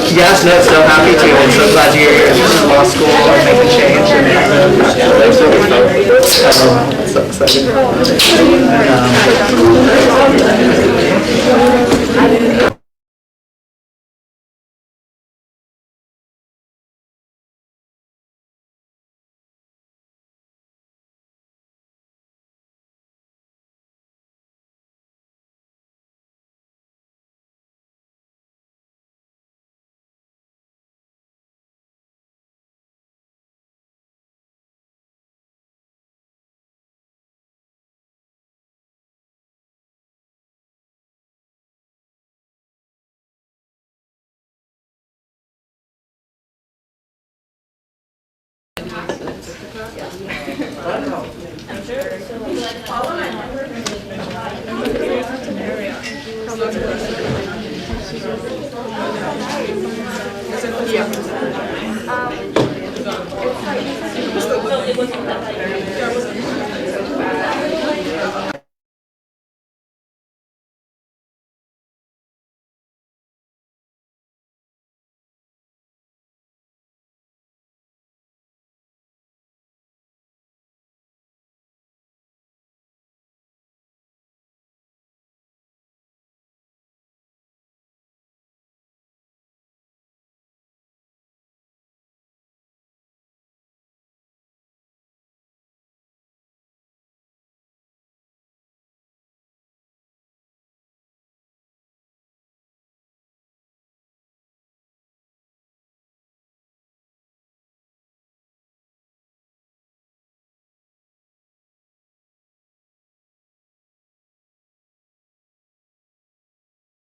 Yes, no, so happy to. I'm so glad you're here in law school and making change. And so excited.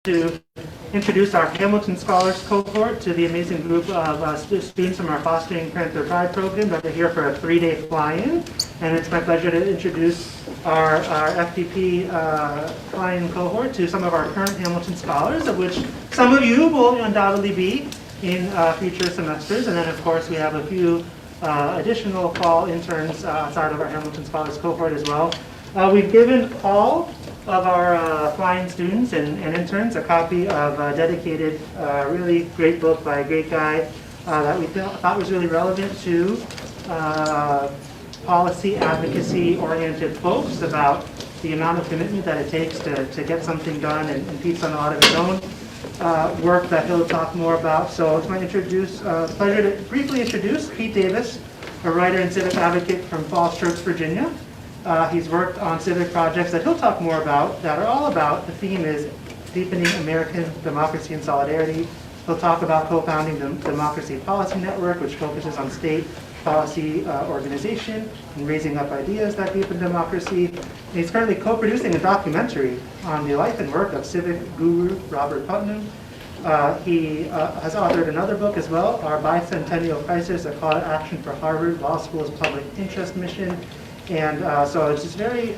To introduce our Hamilton Scholars cohort to the amazing group of students from our Fostering Panther Pride program that are here for a 3-day fly-in. And it's my pleasure to introduce our FPP fly-in cohort to some of our current Hamilton Scholars, of which some of you will undoubtedly be in future semesters. And then, of course, we have a few additional fall interns outside of our Hamilton Scholars cohort as well. We've given all of our flying students and interns a copy of a dedicated, really great book by a great guy that we thought was really relevant to policy advocacy-oriented folks about the amount of commitment that it takes to get something done, and Pete's done a lot of his own work that he'll talk more about. So it's my pleasure to briefly introduce Pete Davis, a writer and civic advocate from Falls Church, Virginia. He's worked on civic projects that he'll talk more about that are all about, the theme is deepening American democracy and solidarity. He'll talk about co-founding the Democracy Policy Network, which focuses on state policy organization and raising up ideas that deepen democracy. And he's currently co-producing a documentary on the life and work of civic guru Robert Putnam. He has authored another book as well, Our Bicentennial Crisis, a Call to Action for Harvard Law School's Public Interest Mission. And so it's just very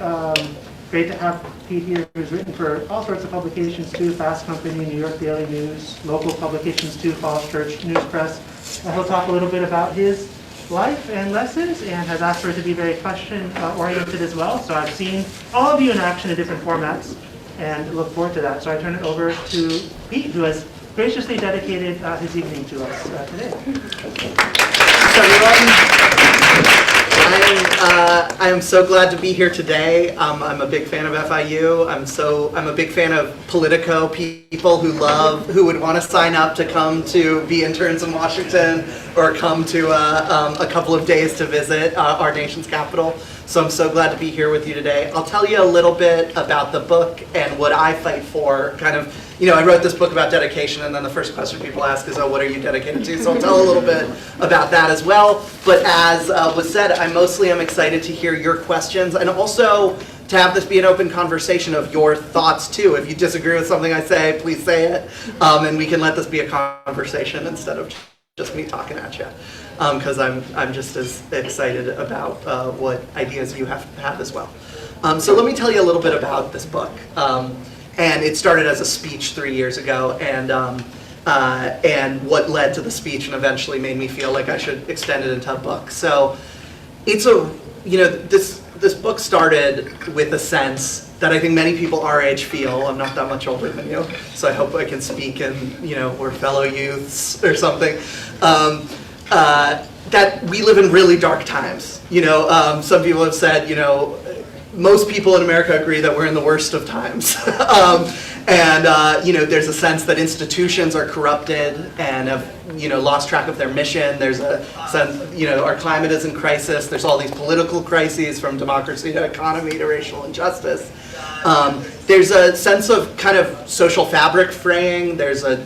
great to have Pete here, who's written for all sorts of publications too, Fast Company, New York Daily News, local publications too, Falls Church News Press. He'll talk a little bit about his life and lessons, and has asked for it to be very question-oriented as well. So I've seen all of you in action in different formats, and look forward to that. So I turn it over to Pete, who has graciously dedicated his evening to us today. Thanks, everyone. I am so glad to be here today. I'm a big fan of FIU. I'm a big fan of Politico people who would want to sign up to come to be interns in Washington or come to a couple of days to visit our nation's capital. So I'm so glad to be here with you today. I'll tell you a little bit about the book and what I fight for. Kind of, I wrote this book about dedication, and then the first question people ask is, oh, what are you dedicated to? So I'll tell a little bit about that as well. But as was said, I mostly am excited to hear your questions, and also to have this be an open conversation of your thoughts too. If you disagree with something I say, please say it, and we can let this be a conversation instead of just me talking at you. Because I'm just as excited about what ideas you have as well. So let me tell you a little bit about this book. And it started as a speech 3 years ago, and what led to the speech and eventually made me feel like I should extend it into a book. So it's this book started with a sense that I think many people our age feel. I'm not that much older than you, so I hope I can speak in, we're fellow youths or something. That we live in really dark times. Some people have said, most people in America agree that we're in the worst of times. There's a sense that institutions are corrupted and have, lost track of their mission. There's a sense, our climate is in crisis. There's all these political crises, from democracy to economy to racial injustice. There's a sense of kind of social fabric fraying. There's a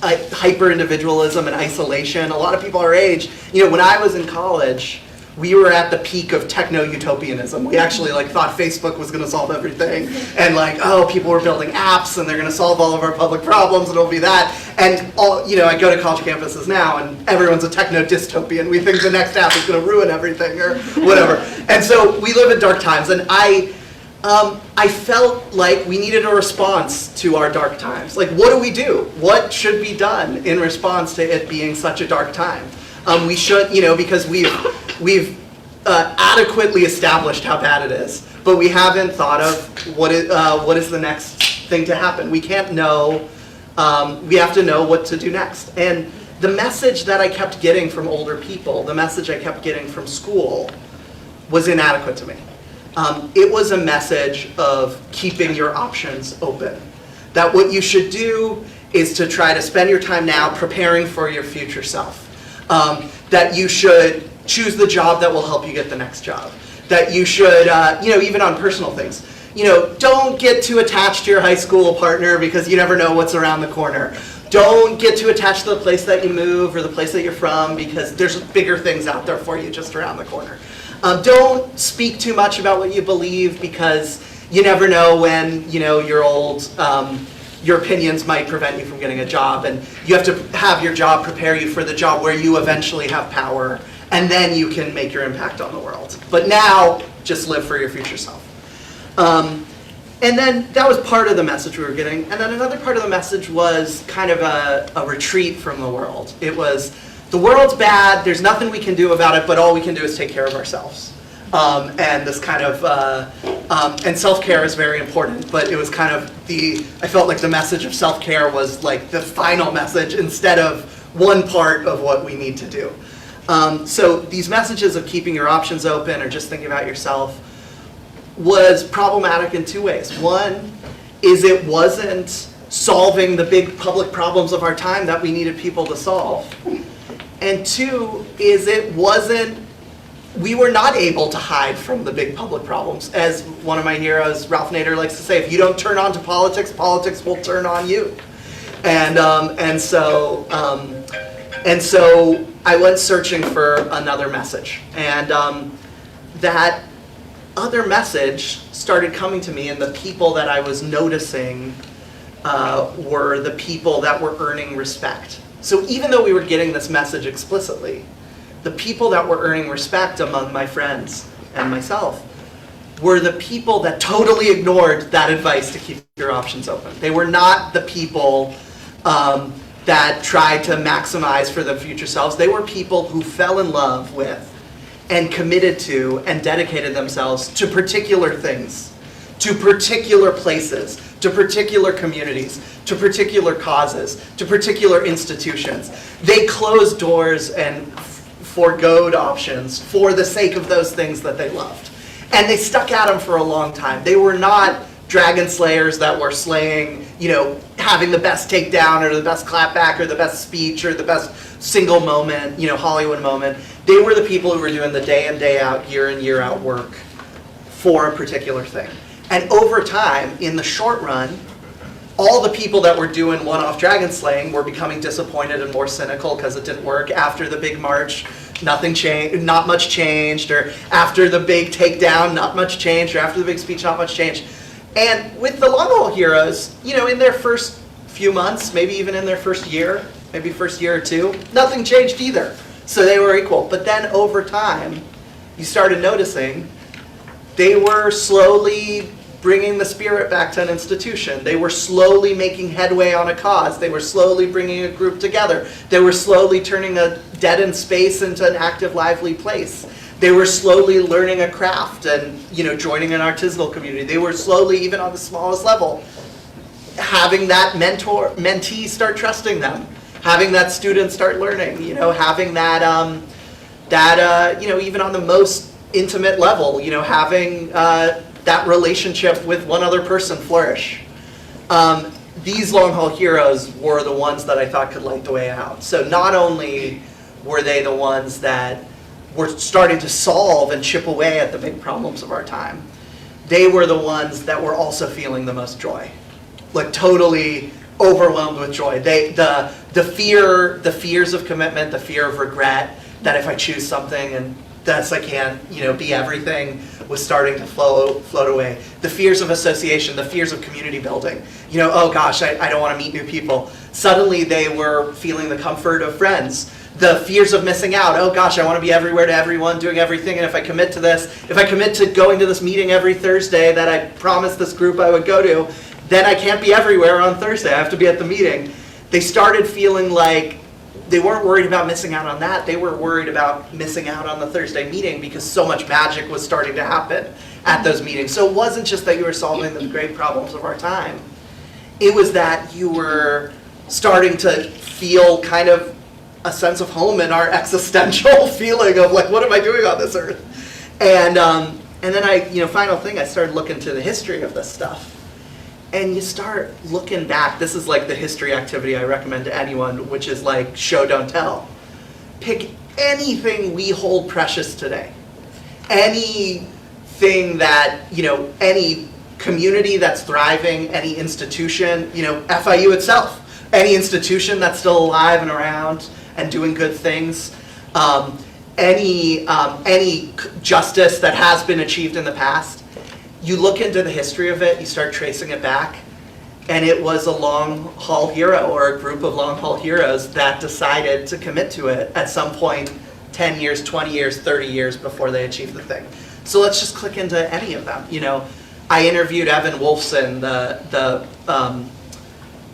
hyper-individualism and isolation. A lot of people our age, when I was in college, we were at the peak of techno-utopianism. We actually thought Facebook was going to solve everything, and people were building apps and they're going to solve all of our public problems, and it'll be that. And I go to college campuses now, and everyone's a techno-dystopian. We think the next app is going to ruin everything or whatever. And so we live in dark times, and I felt like we needed a response to our dark times. What do we do? What should be done in response to it being such a dark time? We should, because we've adequately established how bad it is, but we haven't thought of what is the next thing to happen. We can't know. We have to know what to do next. And the message that I kept getting from older people, the message I kept getting from school, was inadequate to me. It was a message of keeping your options open. That what you should do is to try to spend your time now preparing for your future self. That you should choose the job that will help you get the next job. That you should, even on personal things, don't get too attached to your high school partner because you never know what's around the corner. Don't get too attached to the place that you move or the place that you're from, because there's bigger things out there for you just around the corner. Don't speak too much about what you believe, because you never know when, you're old. Your opinions might prevent you from getting a job, and you have to have your job prepare you for the job where you eventually have power, and then you can make your impact on the world. But now, just live for your future self. And then that was part of the message we were getting. And then another part of the message was kind of a retreat from the world. It was, the world's bad, there's nothing we can do about it, but all we can do is take care of ourselves. And this kind of, and self-care is very important, but it was kind of I felt like the message of self-care was like the final message instead of one part of what we need to do. So these messages of keeping your options open or just thinking about yourself was problematic in two ways. One is it wasn't solving the big public problems of our time that we needed people to solve. And two is we were not able to hide from the big public problems. As one of my heroes, Ralph Nader, likes to say, if you don't turn on to politics, politics will turn on you. And so I went searching for another message. And that other message started coming to me, and the people that I was noticing were the people that were earning respect. So even though we were getting this message explicitly, the people that were earning respect among my friends and myself were the people that totally ignored that advice to keep your options open. They were not the people that tried to maximize for the future selves. They were people who fell in love with and committed to and dedicated themselves to particular things, to particular places, to particular communities, to particular causes, to particular institutions. They closed doors and foregoed options for the sake of those things that they loved. And they stuck at them for a long time. They were not dragon slayers that were slaying, having the best takedown or the best clapback or the best speech or the best single moment, Hollywood moment. They were the people who were doing the day in, day out, year in, year out work for a particular thing. And over time, in the short run, all the people that were doing one-off dragon slaying were becoming disappointed and more cynical because it didn't work. After the big march, nothing changed, not much changed, or after the big takedown, not much changed, or after the big speech, not much changed. And with the long haul heroes, in their first few months, maybe even in their first year, maybe first year or two, nothing changed either. So they were equal. But then over time, you started noticing they were slowly bringing the spirit back to an institution. They were slowly making headway on a cause. They were slowly bringing a group together. They were slowly turning a deadened space into an active, lively place. They were slowly learning a craft and, you know, joining an artisanal community. They were slowly, even on the smallest level, having that mentee start trusting them, having that student start learning, you know, having that, you know, even on the most intimate level, you know, having that relationship with one other person flourish. These long haul heroes were the ones that I thought could light the way out. So not only were they the ones that were starting to solve and chip away at the big problems of our time, they were the ones that were also feeling the most joy, like totally overwhelmed with joy. The fears of commitment, the fear of regret, that if I choose something and thus I can't, you know, be everything, was starting to float away. The fears of association, the fears of community building. You know, oh gosh, I don't want to meet new people. Suddenly they were feeling the comfort of friends. The fears of missing out. Oh gosh, I want to be everywhere to everyone, doing everything, and if I commit to this, if I commit to going to this meeting every Thursday that I promised this group I would go to, then I can't be everywhere on Thursday. I have to be at the meeting. They started feeling like they weren't worried about missing out on that. They were worried about missing out on the Thursday meeting because so much magic was starting to happen at those meetings. So it wasn't just that you were solving the great problems of our time. It was that you were starting to feel kind of a sense of home in our existential feeling of like, what am I doing on this earth? And then final thing, I started looking to the history of this stuff. And you start looking back. This is like the history activity I recommend to anyone, which is like show, don't tell. Pick anything we hold precious today. Anything that, you know, any community that's thriving, any institution, you know, FIU itself, any institution that's still alive and around and doing good things, any justice that has been achieved in the past. You look into the history of it, you start tracing it back, and it was a long haul hero or a group of long haul heroes that decided to commit to it at some point 10 years, 20 years, 30 years before they achieved the thing. So let's just click into any of them. You know, I interviewed Evan Wolfson,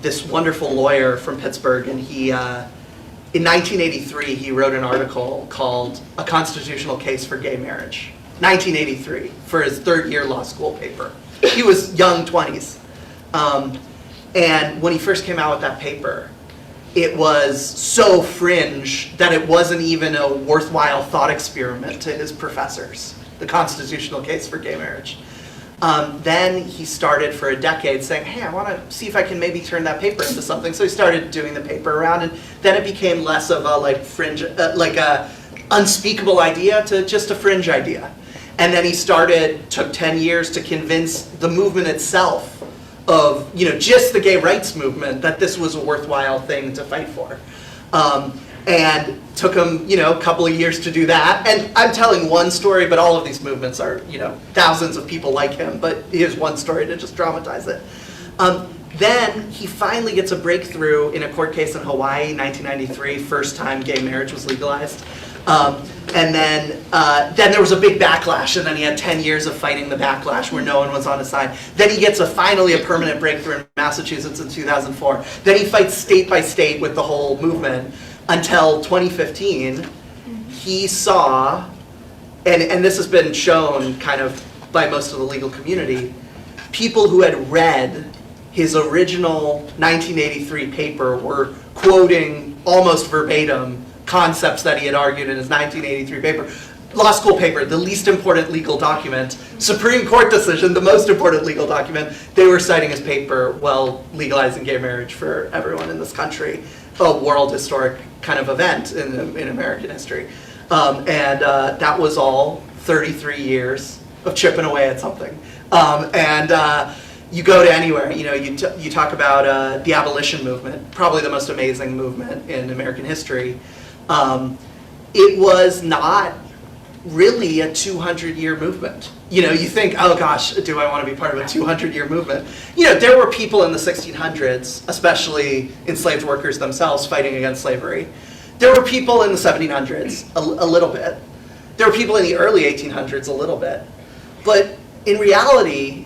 this wonderful lawyer from Pittsburgh, and he, in 1983, he wrote an article called A Constitutional Case for Gay Marriage. 1983, for his third year law school paper. He was young 20s. And when he first came out with that paper, it was so fringe that it wasn't even a worthwhile thought experiment to his professors, the constitutional case for gay marriage. Then he started for a decade saying, hey, I want to see if I can maybe turn that paper into something. So he started doing the paper around, and then it became less of a like fringe, like a unspeakable idea to just a fringe idea. And then he took 10 years to convince the movement itself of, you know, just the gay rights movement that this was a worthwhile thing to fight for. And took him, you know, a couple of years to do that. And I'm telling one story, but all of these movements are, you know, thousands of people like him, but here's one story to just dramatize it. Then he finally gets a breakthrough in a court case in Hawaii, 1993, first time gay marriage was legalized. And then there was a big backlash, and then he had 10 years of fighting the backlash where no one was on his side. Then he gets finally a permanent breakthrough in Massachusetts in 2004. Then he fights state by state with the whole movement until 2015. He saw, and this has been shown kind of by most of the legal community, people who had read his original 1983 paper were quoting almost verbatim concepts that he had argued in his 1983 paper. Law school paper, the least important legal document. Supreme Court decision, the most important legal document. They were citing his paper while legalizing gay marriage for everyone in this country. A world historic kind of event in American history. That was all 33 years of chipping away at something. You go to anywhere, you know, you talk about the Abolition Movement, probably the most amazing movement in American history. It was not really a 200-year movement. You know, you think, oh gosh, do I want to be part of a 200-year movement? You know, there were people in the 1600s, especially enslaved workers themselves, fighting against slavery. There were people in the 1700s, a little bit. There were people in the early 1800s, a little bit. But in reality,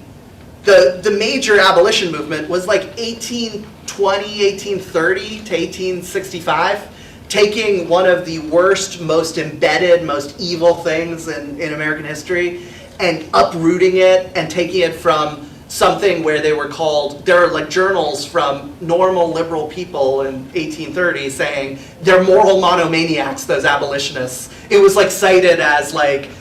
the major abolition movement was like 1820, 1830 to 1865. taking one of the worst, most embedded, most evil things in American history and uprooting it and taking it from something where they were called, there are like journals from normal liberal people in 1830 saying they're moral monomaniacs, those abolitionists. It was like cited as like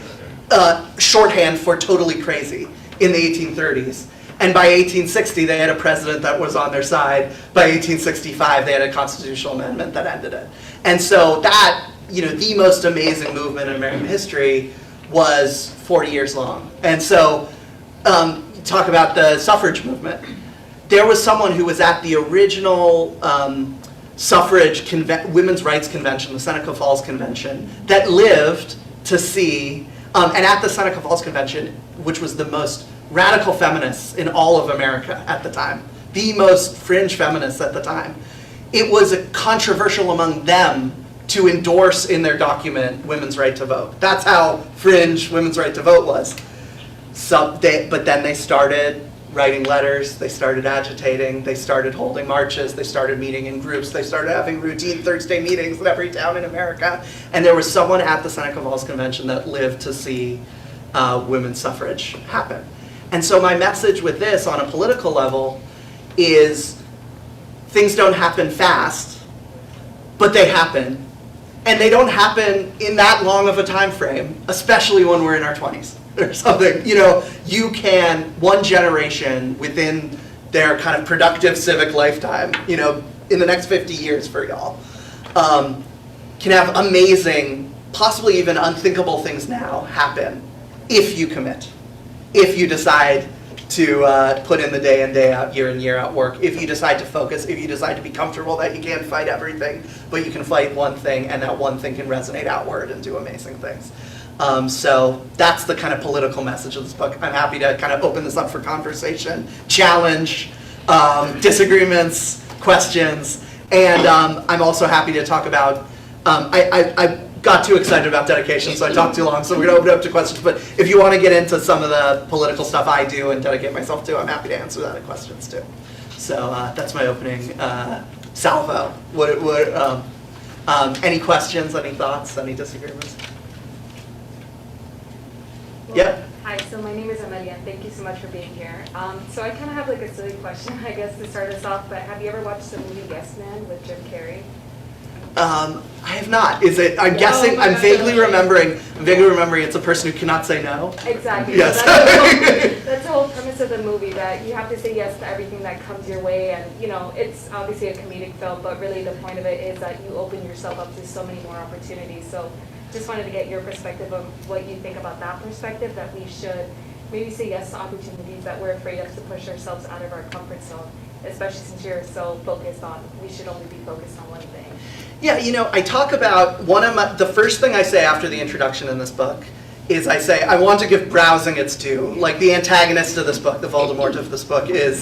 shorthand for totally crazy in the 1830s. And by 1860, they had a president that was on their side. By 1865, they had a constitutional amendment that ended it. And so that, the most amazing movement in American history was 40 years long. And so, talk about the suffrage movement. There was someone who was at the original suffrage women's rights convention, the Seneca Falls Convention, that lived to see, and at the Seneca Falls Convention, which was the most radical feminists in all of America at the time, the most fringe feminists at the time, it was controversial among them to endorse in their document women's right to vote. That's how fringe women's right to vote was. But then they started writing letters, they started agitating, they started holding marches, they started meeting in groups, they started having routine Thursday meetings in every town in America, and there was someone at the Seneca Falls Convention that lived to see women's suffrage happen. And so my message with this on a political level is things don't happen fast, but they happen. And they don't happen in that long of a time frame, especially when we're in our 20s or something. You can, one generation within their kind of productive civic lifetime, in the next 50 years for y'all, can have amazing, possibly even unthinkable things now happen if you commit. If you decide to put in the day in, day out, year in, year out work, if you decide to focus, if you decide to be comfortable that you can't fight everything, but you can fight one thing and that one thing can resonate outward and do amazing things. So that's the kind of political message of this book. I'm happy to kind of open this up for conversation, challenge, disagreements, questions, and I'm also happy to talk about, I got too excited about dedication, so I talked too long, so we're going to open it up to questions. But if you want to get into some of the political stuff I do and dedicate myself to, I'm happy to answer that in questions too. So that's my opening salvo. Any questions, any thoughts, any disagreements? Well, yeah. Hi, so my name is Amelia, and thank you so much for being here. So I kind of have like a silly question, I guess, to start us off, but have you ever watched the movie Yes Man with Jim Carrey? I have not. Is it? I'm guessing. I'm vaguely remembering. It's a person who cannot say no. Exactly. Yes. That's the whole premise of the movie, that you have to say yes to everything that comes your way, and it's obviously a comedic film, but really the point of it is that you open yourself up to so many more opportunities. So, just wanted to get your perspective of what you think about that perspective, that we should maybe say yes to opportunities that we're afraid of, to push ourselves out of our comfort zone, especially since you're so focused on, we should only be focused on one thing. Yeah, I talk about the first thing I say after the introduction in this book is I say, I want to give browsing its due. Like the antagonist of this book, the Voldemort of this book is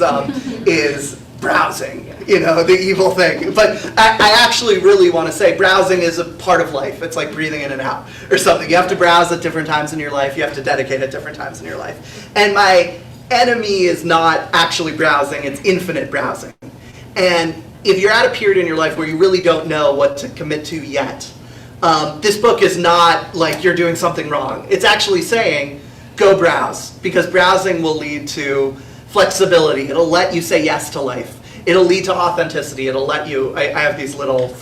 browsing, the evil thing. But I actually really want to say browsing is a part of life. It's like breathing in and out or something. You have to browse at different times in your life. You have to dedicate at different times in your life. And my enemy is not actually browsing, it's infinite browsing. And if you're at a period in your life where you really don't know what to commit to yet, this book is not like you're doing something wrong. It's actually saying, go browse, because browsing will lead to flexibility. It'll let you say yes to life. It'll lead to authenticity. It'll let you, I have these little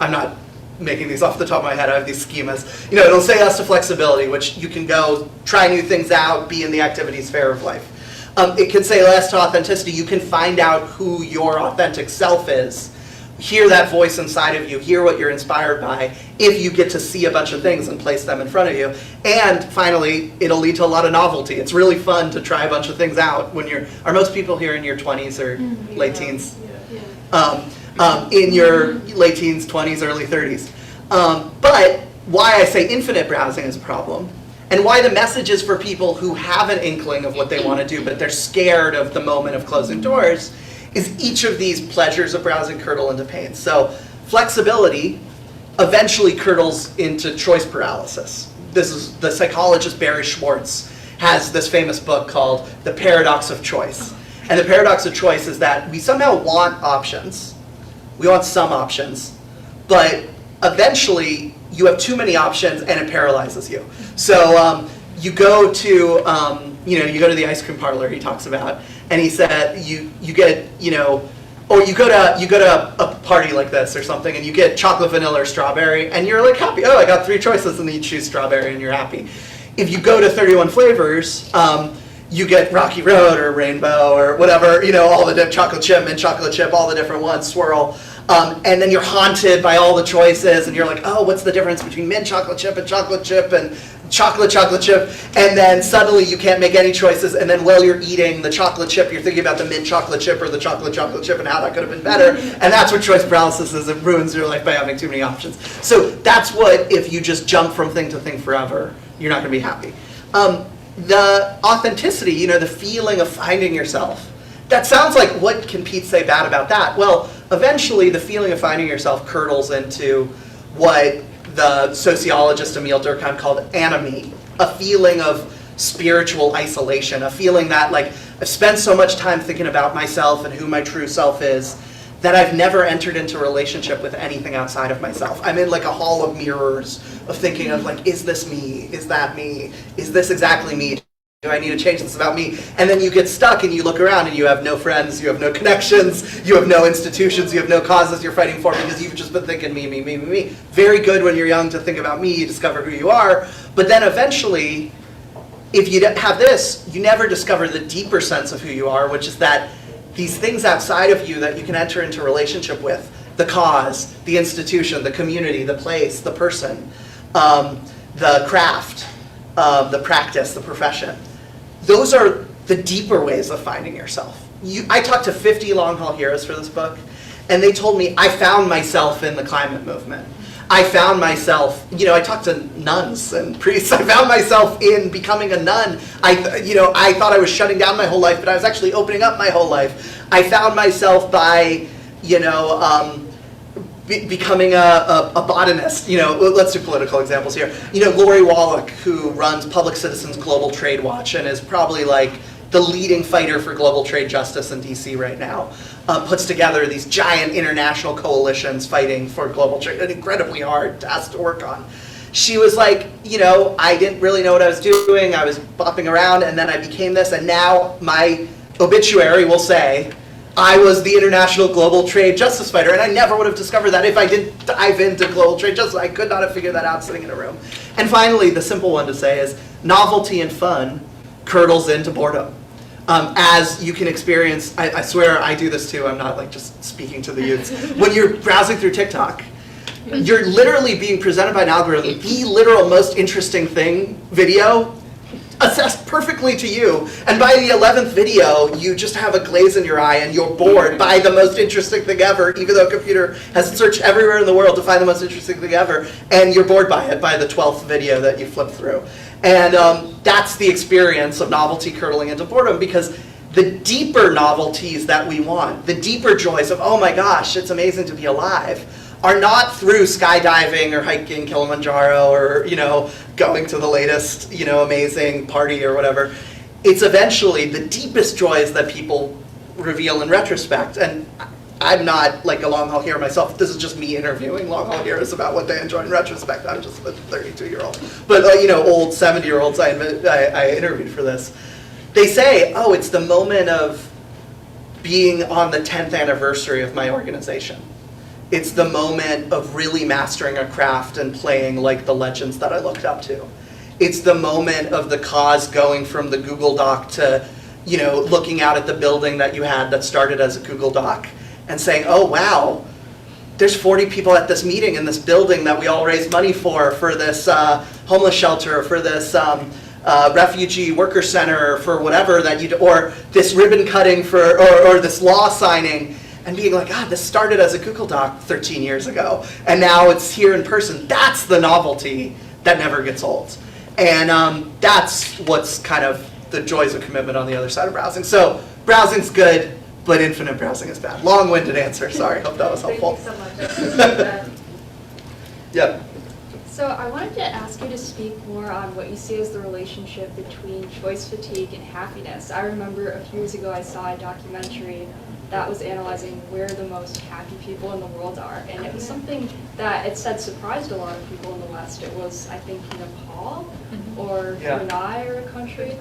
I'm not making these off the top of my head, I have these schemas. It'll say yes to flexibility, which you can go try new things out, be in the activity sphere of life. It can say yes to authenticity. You can find out who your authentic self is. Hear that voice inside of you. Hear what you're inspired by if you get to see a bunch of things and place them in front of you. And finally, it'll lead to a lot of novelty. It's really fun to try a bunch of things out when are most people here in your 20s or late teens? Yeah. In your late teens, 20s, early 30s. But why I say infinite browsing is a problem, and why the message is for people who have an inkling of what they want to do, but they're scared of the moment of closing doors, is each of these pleasures of browsing curdle into pain. So flexibility eventually curdles into choice paralysis. This is the psychologist Barry Schwartz has this famous book called The Paradox of Choice. And the paradox of choice is that we somehow want options. We want some options, but eventually you have too many options and it paralyzes you. So you go to you go to the ice cream parlor he talks about, and he said you get or you go to a party like this or something, and you get chocolate, vanilla, or strawberry, and you're like happy. Oh, I got 3 choices, and then you choose strawberry, and you're happy. If you go to 31 flavors, you get Rocky Road or Rainbow or whatever, all the chocolate chip, mint chocolate chip, all the different ones, swirl. And then you're haunted by all the choices, and you're like, oh, what's the difference between mint chocolate chip and chocolate chip and chocolate chip? And then suddenly you can't make any choices, and then while you're eating the chocolate chip, you're thinking about the mint chocolate chip or the chocolate chip and how that could have been better. And that's what choice paralysis is. It ruins your life by having too many options. So that's what, if you just jump from thing to thing forever, you're not going to be happy. The authenticity, the feeling of finding yourself. That sounds like, what can Pete say bad about that? Well, eventually the feeling of finding yourself curdles into what the sociologist Emile Durkheim called anomie, a feeling of spiritual isolation, a feeling that, like, I've spent so much time thinking about myself and who my true self is that I've never entered into a relationship with anything outside of myself. I'm in like a hall of mirrors of thinking of like, is this me? Is that me? Is this exactly me? Do I need to change this about me? And then you get stuck and you look around and you have no friends, you have no connections, you have no institutions, you have no causes you're fighting for because you've just been thinking me, me, me, me, me. Very good when you're young to think about me, you discover who you are. But then eventually, if you have this, you never discover the deeper sense of who you are, which is that these things outside of you that you can enter into a relationship with, the cause, the institution, the community, the place, the person, the craft, the practice, the profession. Those are the deeper ways of finding yourself. I talked to 50 long haul heroes for this book, and they told me, I found myself in the climate movement. I found myself, I talked to nuns and priests. I found myself in becoming a nun. I thought I was shutting down my whole life, but I was actually opening up my whole life. I found myself by, becoming a botanist. Let's do political examples here. Lori Wallach, who runs Public Citizens Global Trade Watch and is probably like the leading fighter for global trade justice in DC right now, puts together these giant international coalitions fighting for global trade, an incredibly hard task to work on. She was like, I didn't really know what I was doing. I was bopping around, and then I became this, and now my obituary will say, I was the international global trade justice fighter, and I never would have discovered that if I didn't dive into global trade justice. I could not have figured that out sitting in a room. And finally, the simple one to say is novelty and fun curdles into boredom. As you can experience, I swear I do this too, I'm not like just speaking to the youths. When you're browsing through TikTok, you're literally being presented by an algorithm, the literal most interesting video, assessed perfectly to you. And by the 11th video, you just have a glaze in your eye and you're bored by the most interesting thing ever, even though a computer has searched everywhere in the world to find the most interesting thing ever, and you're bored by it by the 12th video that you flip through. And that's the experience of novelty curdling into boredom, because the deeper novelties that we want, the deeper joys of, oh my gosh, it's amazing to be alive, are not through skydiving or hiking Kilimanjaro or, going to the latest, amazing party or whatever. It's eventually the deepest joys that people reveal in retrospect. And I'm not like a long haul hero myself. This is just me interviewing long haul heroes about what they enjoy in retrospect. I'm just a 32-year-old. But, old 70-year-olds I interviewed for this. They say, oh, it's the moment of being on the 10th anniversary of my organization. It's the moment of really mastering a craft and playing like the legends that I looked up to. It's the moment of the cause going from the Google Doc to, looking out at the building that you had that started as a Google Doc and saying, oh, wow, there's 40 people at this meeting in this building that we all raised money for this homeless shelter, for this refugee worker center, for whatever that you do, or this ribbon cutting or this law signing. And being like, God, this started as a Google Doc 13 years ago, and now it's here in person. That's the novelty that never gets old. And that's what's kind of the joys of commitment on the other side of browsing. So browsing's good, but infinite browsing is bad. Long-winded answer, sorry, hope that was helpful. Thank you so much, I appreciate that. Yeah. So I wanted to ask you to speak more on what you see as the relationship between choice fatigue and happiness. I remember a few years ago I saw a documentary that was analyzing where the most happy people in the world are. And it was something that it said surprised a lot of people in the West. It was, I think, Nepal or Brunei or a country.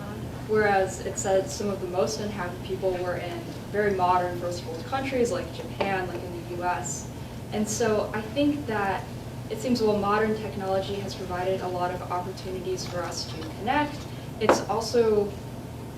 Whereas it said some of the most unhappy people were in very modern first world countries like Japan, like in the US. And so I think that it seems while modern technology has provided a lot of opportunities for us to connect, it's also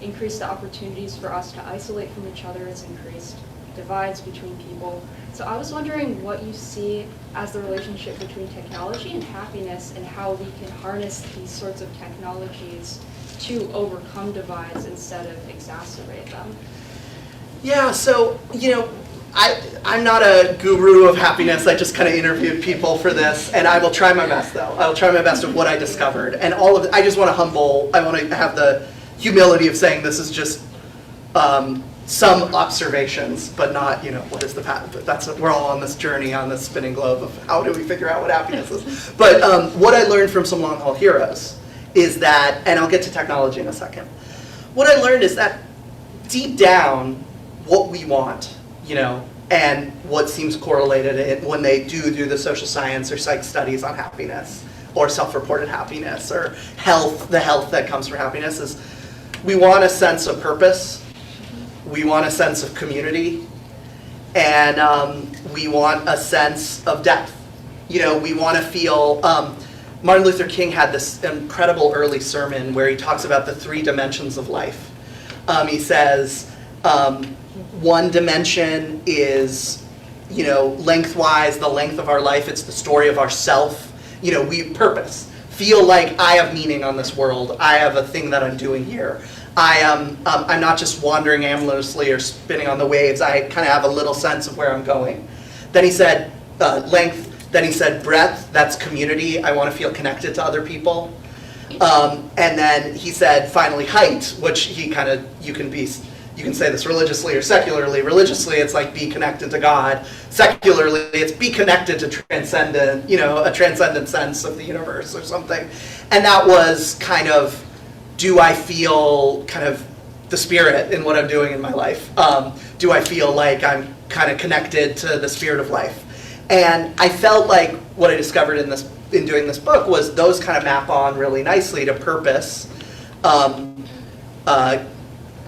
increased the opportunities for us to isolate from each other. It's increased divides between people. So I was wondering what you see as the relationship between technology and happiness, and how we can harness these sorts of technologies to overcome divides instead of exacerbate them. Yeah, so, I'm not a guru of happiness. I just kind of interviewed people for this, and I will try my best, though. I will try my best of what I discovered. And all of it, I just want to I want to have the humility of saying this is just some observations, but not, what is the patent? But we're all on this journey, on this spinning globe of how do we figure out what happiness is. But what I learned from some long haul heroes is that, and I'll get to technology in a second, what I learned is that deep down, what we want, and what seems correlated when they do the social science or psych studies on happiness, or self-reported happiness, or the health that comes from happiness, is we want a sense of purpose, we want a sense of community, and we want a sense of depth. We want to feel, Martin Luther King had this incredible early sermon where he talks about the 3 dimensions of life. He says, one dimension is, lengthwise, the length of our life. It's the story of ourself. Purpose. Feel like I have meaning on this world. I have a thing that I'm doing here. I'm not just wandering aimlessly or spinning on the waves. I kind of have a little sense of where I'm going. Then he said length. Then he said breadth. That's community. I want to feel connected to other people. And then he said finally height, which you can say this religiously or secularly. Religiously, it's like be connected to God. Secularly, it's be connected to transcendent, a transcendent sense of the universe or something. And that was kind of, do I feel kind of the spirit in what I'm doing in my life? Do I feel like I'm kind of connected to the spirit of life? And I felt like what I discovered in doing this book was those kind of map on really nicely to purpose,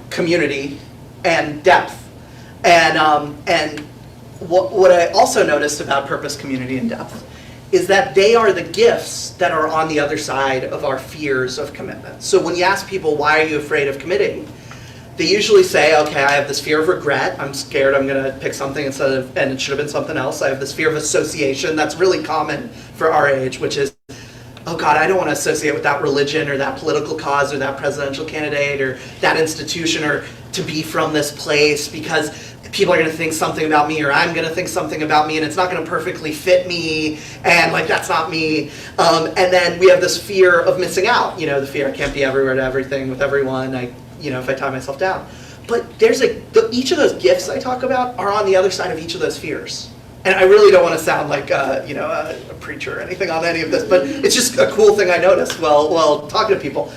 community, and depth. And what I also noticed about purpose, community, and depth is that they are the gifts that are on the other side of our fears of commitment. So when you ask people, why are you afraid of committing? They usually say, okay, I have this fear of regret. I'm scared I'm going to pick something and it should have been something else. I have this fear of association. That's really common for our age, which is, oh God, I don't want to associate with that religion or that political cause or that presidential candidate or that institution or to be from this place because people are going to think something about me or I'm going to think something about me and it's not going to perfectly fit me and that's not me. And then we have this fear of missing out, the fear I can't be everywhere to everything with everyone, if I tie myself down. But each of those gifts I talk about are on the other side of each of those fears. And I really don't want to sound like a preacher or anything on any of this, but it's just a cool thing I noticed while talking to people.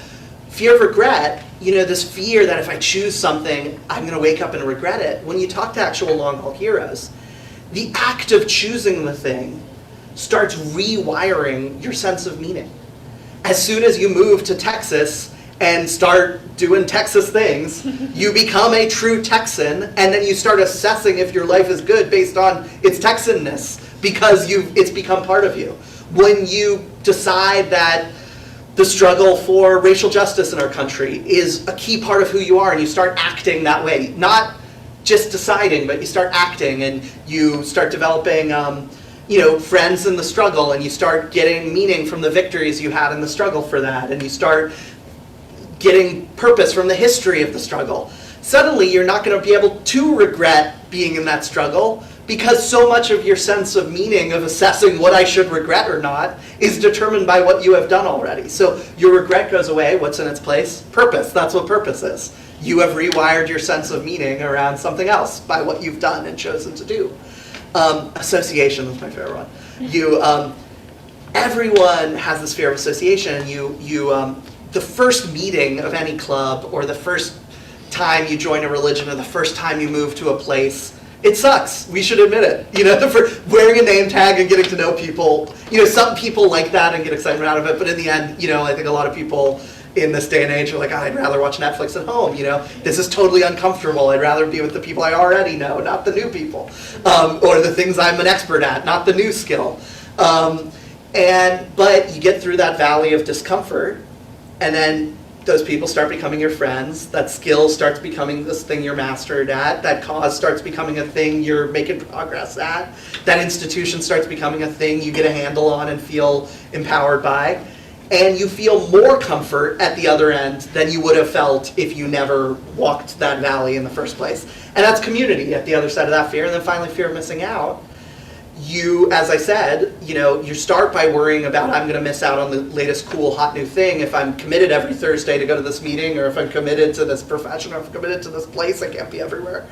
Fear of regret, this fear that if I choose something, I'm going to wake up and regret it. When you talk to actual long-haul heroes, the act of choosing the thing starts rewiring your sense of meaning. As soon as you move to Texas and start doing Texas things, you become a true Texan, and then you start assessing if your life is good based on its Texanness, because it's become part of you. When you decide that the struggle for racial justice in our country is a key part of who you are, and you start acting that way, not just deciding, but you start acting, and you start developing friends in the struggle, and you start getting meaning from the victories you had in the struggle for that, and you start getting purpose from the history of the struggle. Suddenly, you're not going to be able to regret being in that struggle because so much of your sense of meaning of assessing what I should regret or not is determined by what you have done already. So your regret goes away. What's in its place? Purpose. That's what purpose is. You have rewired your sense of meaning around something else by what you've done and chosen to do. Association is my favorite one. Everyone has this fear of association. The first meeting of any club or the first time you join a religion or the first time you move to a place, it sucks. We should admit it. For wearing a name tag and getting to know people. Some people like that and get excitement out of it, but in the end, I think a lot of people in this day and age are like, I'd rather watch Netflix at home. This is totally uncomfortable. I'd rather be with the people I already know, not the new people, or the things I'm an expert at, not the new skill. But you get through that valley of discomfort, and then those people start becoming your friends. That skill starts becoming this thing you're mastered at. That cause starts becoming a thing you're making progress at. That institution starts becoming a thing you get a handle on and feel empowered by. And you feel more comfort at the other end than you would have felt if you never walked that valley in the first place. And that's community at the other side of that fear. And then finally, fear of missing out. You, as I said, you start by worrying about, I'm going to miss out on the latest cool hot new thing if I'm committed every Thursday to go to this meeting, or if I'm committed to this profession, or if I'm committed to this place, I can't be everywhere.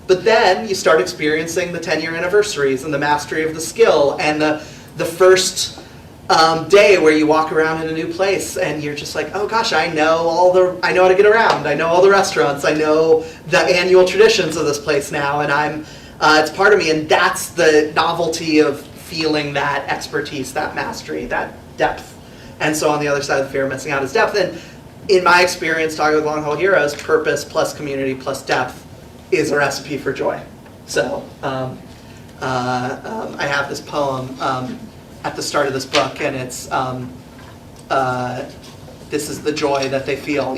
But then you start experiencing the 10-year anniversaries and the mastery of the skill and the first day where you walk around in a new place and you're just like, oh gosh, I know how to get around. I know all the restaurants. I know the annual traditions of this place now, and it's part of me. And that's the novelty of feeling that expertise, that mastery, that depth. And so on the other side of the fear of missing out is depth. And in my experience, talking with long haul heroes, purpose plus community plus depth is a recipe for joy. So I have this poem at the start of this book, and it's this is the joy that they feel,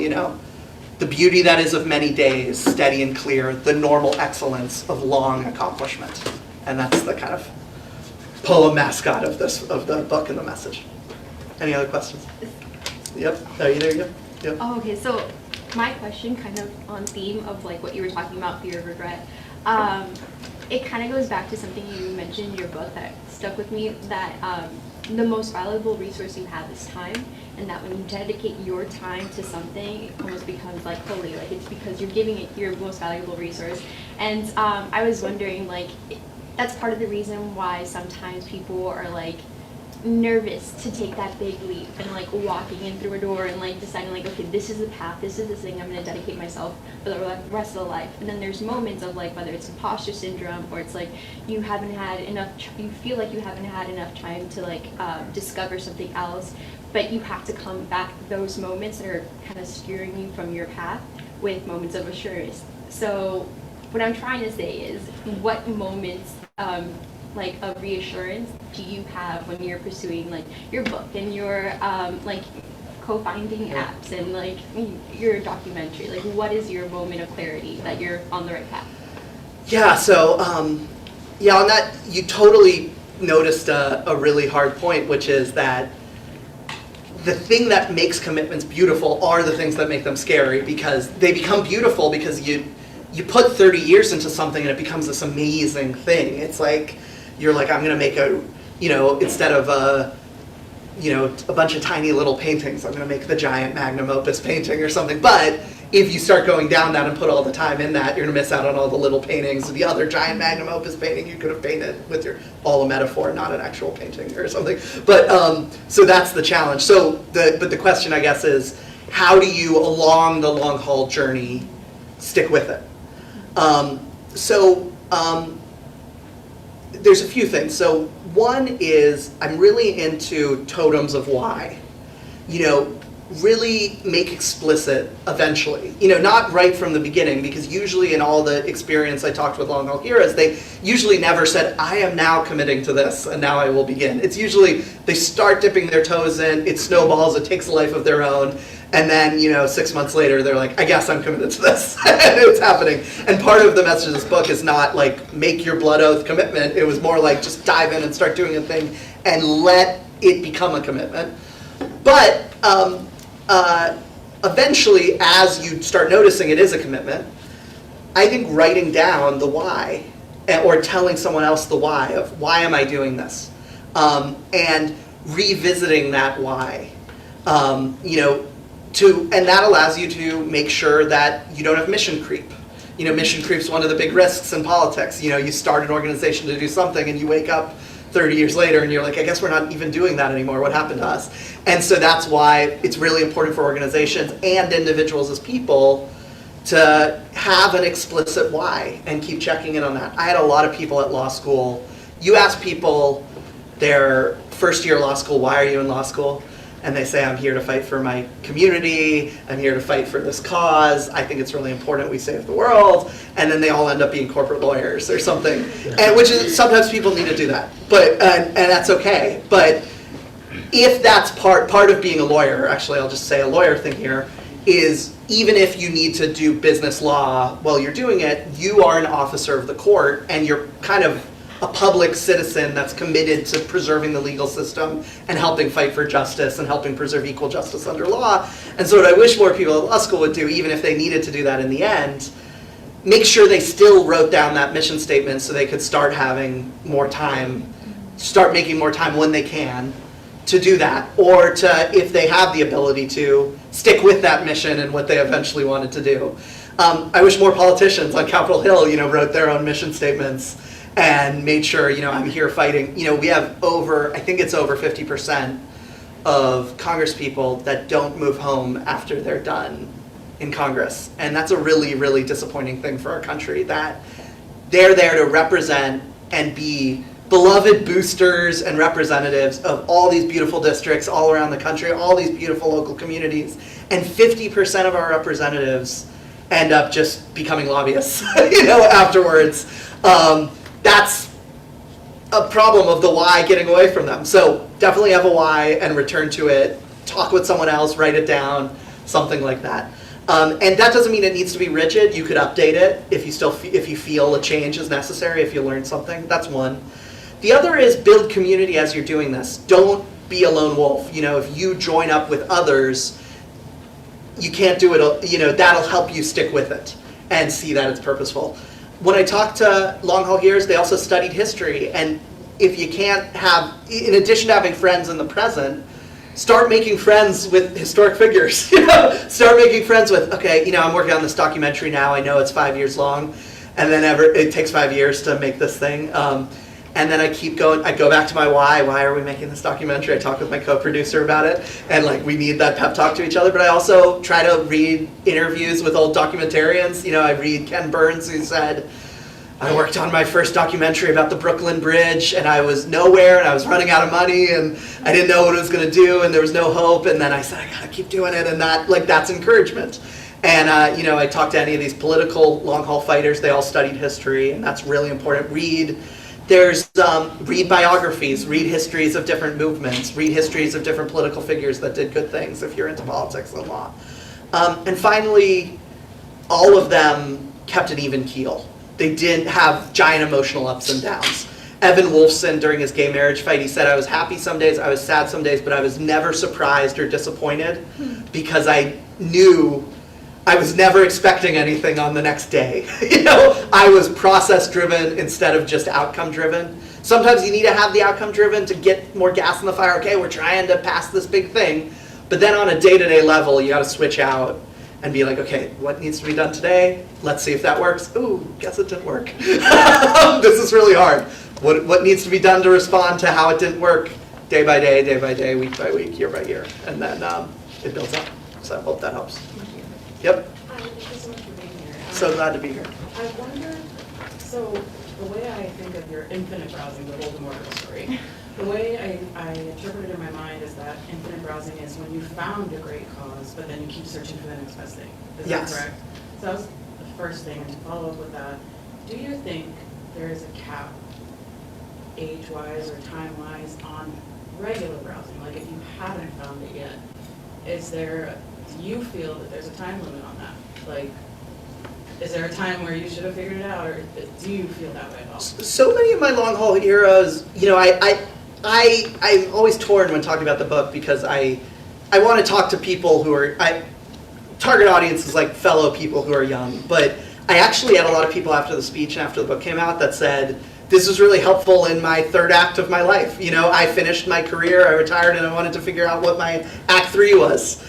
the beauty that is of many days, steady and clear, the normal excellence of long accomplishment. And that's the kind of poem mascot of the book and the message. Any other questions? Yep. Are you there? Yep. Oh, okay. So my question, kind of on theme of like what you were talking about, fear of regret. It kind of goes back to something you mentioned in your book that stuck with me, that the most valuable resource you have is time, and that when you dedicate your time to something, it almost becomes like holy, like it's because you're giving it your most valuable resource. And I was wondering, like, that's part of the reason why sometimes people are like nervous to take that big leap and like walking in through a door and like deciding like, okay, this is the path, this is the thing I'm going to dedicate myself for the rest of the life. And then there's moments of like, whether it's imposter syndrome or it's like you haven't had enough, you feel like you haven't had enough time to like discover something else, but you have to come back those moments that are kind of steering you from your path with moments of assurance. So what I'm trying to say is, what moments like of reassurance do you have when you're pursuing like your book and your like co-finding apps and like your documentary? Like, what is your moment of clarity that you're on the right path? Yeah, so on that, you totally noticed a really hard point, which is that the thing that makes commitments beautiful are the things that make them scary, because they become beautiful because you put 30 years into something and it becomes this amazing thing. It's like, you're like, I'm going to make instead of a bunch of tiny little paintings, I'm going to make the giant magnum opus painting or something. But if you start going down that and put all the time in that, you're going to miss out on all the little paintings, the other giant magnum opus painting you could have painted with all a metaphor, not an actual painting or something. But so that's the challenge. So the question, I guess, is how do you, along the long haul journey, stick with it? There's a few things. So one is, I'm really into totems of why. Really make explicit eventually. Not right from the beginning, because usually in all the experience I talked with long haul heroes, they usually never said, I am now committing to this and now I will begin. It's usually they start dipping their toes in, it snowballs, it takes a life of their own, and then 6 months later they're like, I guess I'm committed to this. And it's happening. And part of the message of this book is not like make your blood oath commitment. It was more like just dive in and start doing a thing and let it become a commitment. But eventually, as you start noticing it is a commitment, I think writing down the why, or telling someone else the why of why am I doing this, and revisiting that why, and that allows you to make sure that you don't have mission creep. Mission creep is one of the big risks in politics. You start an organization to do something and you wake up 30 years later and you're like, I guess we're not even doing that anymore. What happened to us? And so that's why it's really important for organizations and individuals as people to have an explicit why and keep checking in on that. I had a lot of people at law school. You ask people their first year law school, why are you in law school? And they say, I'm here to fight for my community, I'm here to fight for this cause, I think it's really important we save the world, and then they all end up being corporate lawyers or something. And which is, sometimes people need to do that, but and that's okay. But if that's part of being a lawyer, actually I'll just say a lawyer thing here, is even if you need to do business law while you're doing it, you are an officer of the court, and you're kind of a public citizen that's committed to preserving the legal system and helping fight for justice and helping preserve equal justice under law. And so what I wish more people at law school would do, even if they needed to do that in the end, make sure they still wrote down that mission statement so they could start having more time, start making more time when they can to do that, or to, if they have the ability to, stick with that mission and what they eventually wanted to do. I wish more politicians on Capitol Hill, wrote their own mission statements and made sure, I'm here fighting. We have I think it's over 50% of Congress people that don't move home after they're done in Congress. And that's a really, really disappointing thing for our country, that they're there to represent and be beloved boosters and representatives of all these beautiful districts all around the country, all these beautiful local communities. And 50% of our representatives end up just becoming lobbyists, afterwards. That's a problem of the why getting away from them. So definitely have a why and return to it. Talk with someone else, write it down, something like that. And that doesn't mean it needs to be rigid. You could update it if you feel a change is necessary, if you learn something. That's one. The other is build community as you're doing this. Don't be a lone wolf. If you join up with others, you can't do it. That'll help you stick with it and see that it's purposeful. When I talked to long haul heroes, they also studied history. And if you can't have, in addition to having friends in the present, start making friends with historic figures. Start making friends with, okay, I'm working on this documentary now. I know it's 5 years long, and then it takes 5 years to make this thing. And then I keep going. I go back to my why. Why are we making this documentary? I talk with my co-producer about it, and we need that pep talk to each other. But I also try to read interviews with old documentarians. I read Ken Burns, who said, I worked on my first documentary about the Brooklyn Bridge, and I was nowhere, and I was running out of money, and I didn't know what I was going to do, and there was no hope. And then I said, I gotta keep doing it, and that's encouragement. And I talked to any of these political long haul fighters. They all studied history, and that's really important. Read biographies, read histories of different movements, read histories of different political figures that did good things if you're into politics and law. And finally, all of them kept an even keel. They didn't have giant emotional ups and downs. Evan Wolfson, during his gay marriage fight, he said, I was happy some days, I was sad some days, but I was never surprised or disappointed because I knew I was never expecting anything on the next day. I was process driven instead of just outcome driven. Sometimes you need to have the outcome driven to get more gas in the fire. Okay, we're trying to pass this big thing. But then on a day-to-day level, you got to switch out and be like, okay, what needs to be done today? Let's see if that works. Ooh, guess it didn't work. This is really hard. What needs to be done to respond to how it didn't work? Day by day, week by week, year by year. And then it builds up. So I hope that helps. Yep. Thank you so much for being here. So glad to be here. I wonder, so the way I think of your infinite browsing, the Voldemort story, the way I interpret it in my mind is that infinite browsing is when you found a great cause, but then you keep searching for the next best thing. Is that correct? So that was the first thing, and to follow up with that, do you think there is a cap, age-wise or time-wise, on regular browsing? Like if you haven't found it yet, do you feel that there's a time limit on that? Like, is there a time where you should have figured it out, or do you feel that way at all? So many of my long haul heroes, I'm always torn when talking about the book because I want to talk to people who are, target audience is like fellow people who are young, but I actually had a lot of people after the speech and after the book came out that said, this was really helpful in my third act of my life. I finished my career, I retired, and I wanted to figure out what my act 3 was.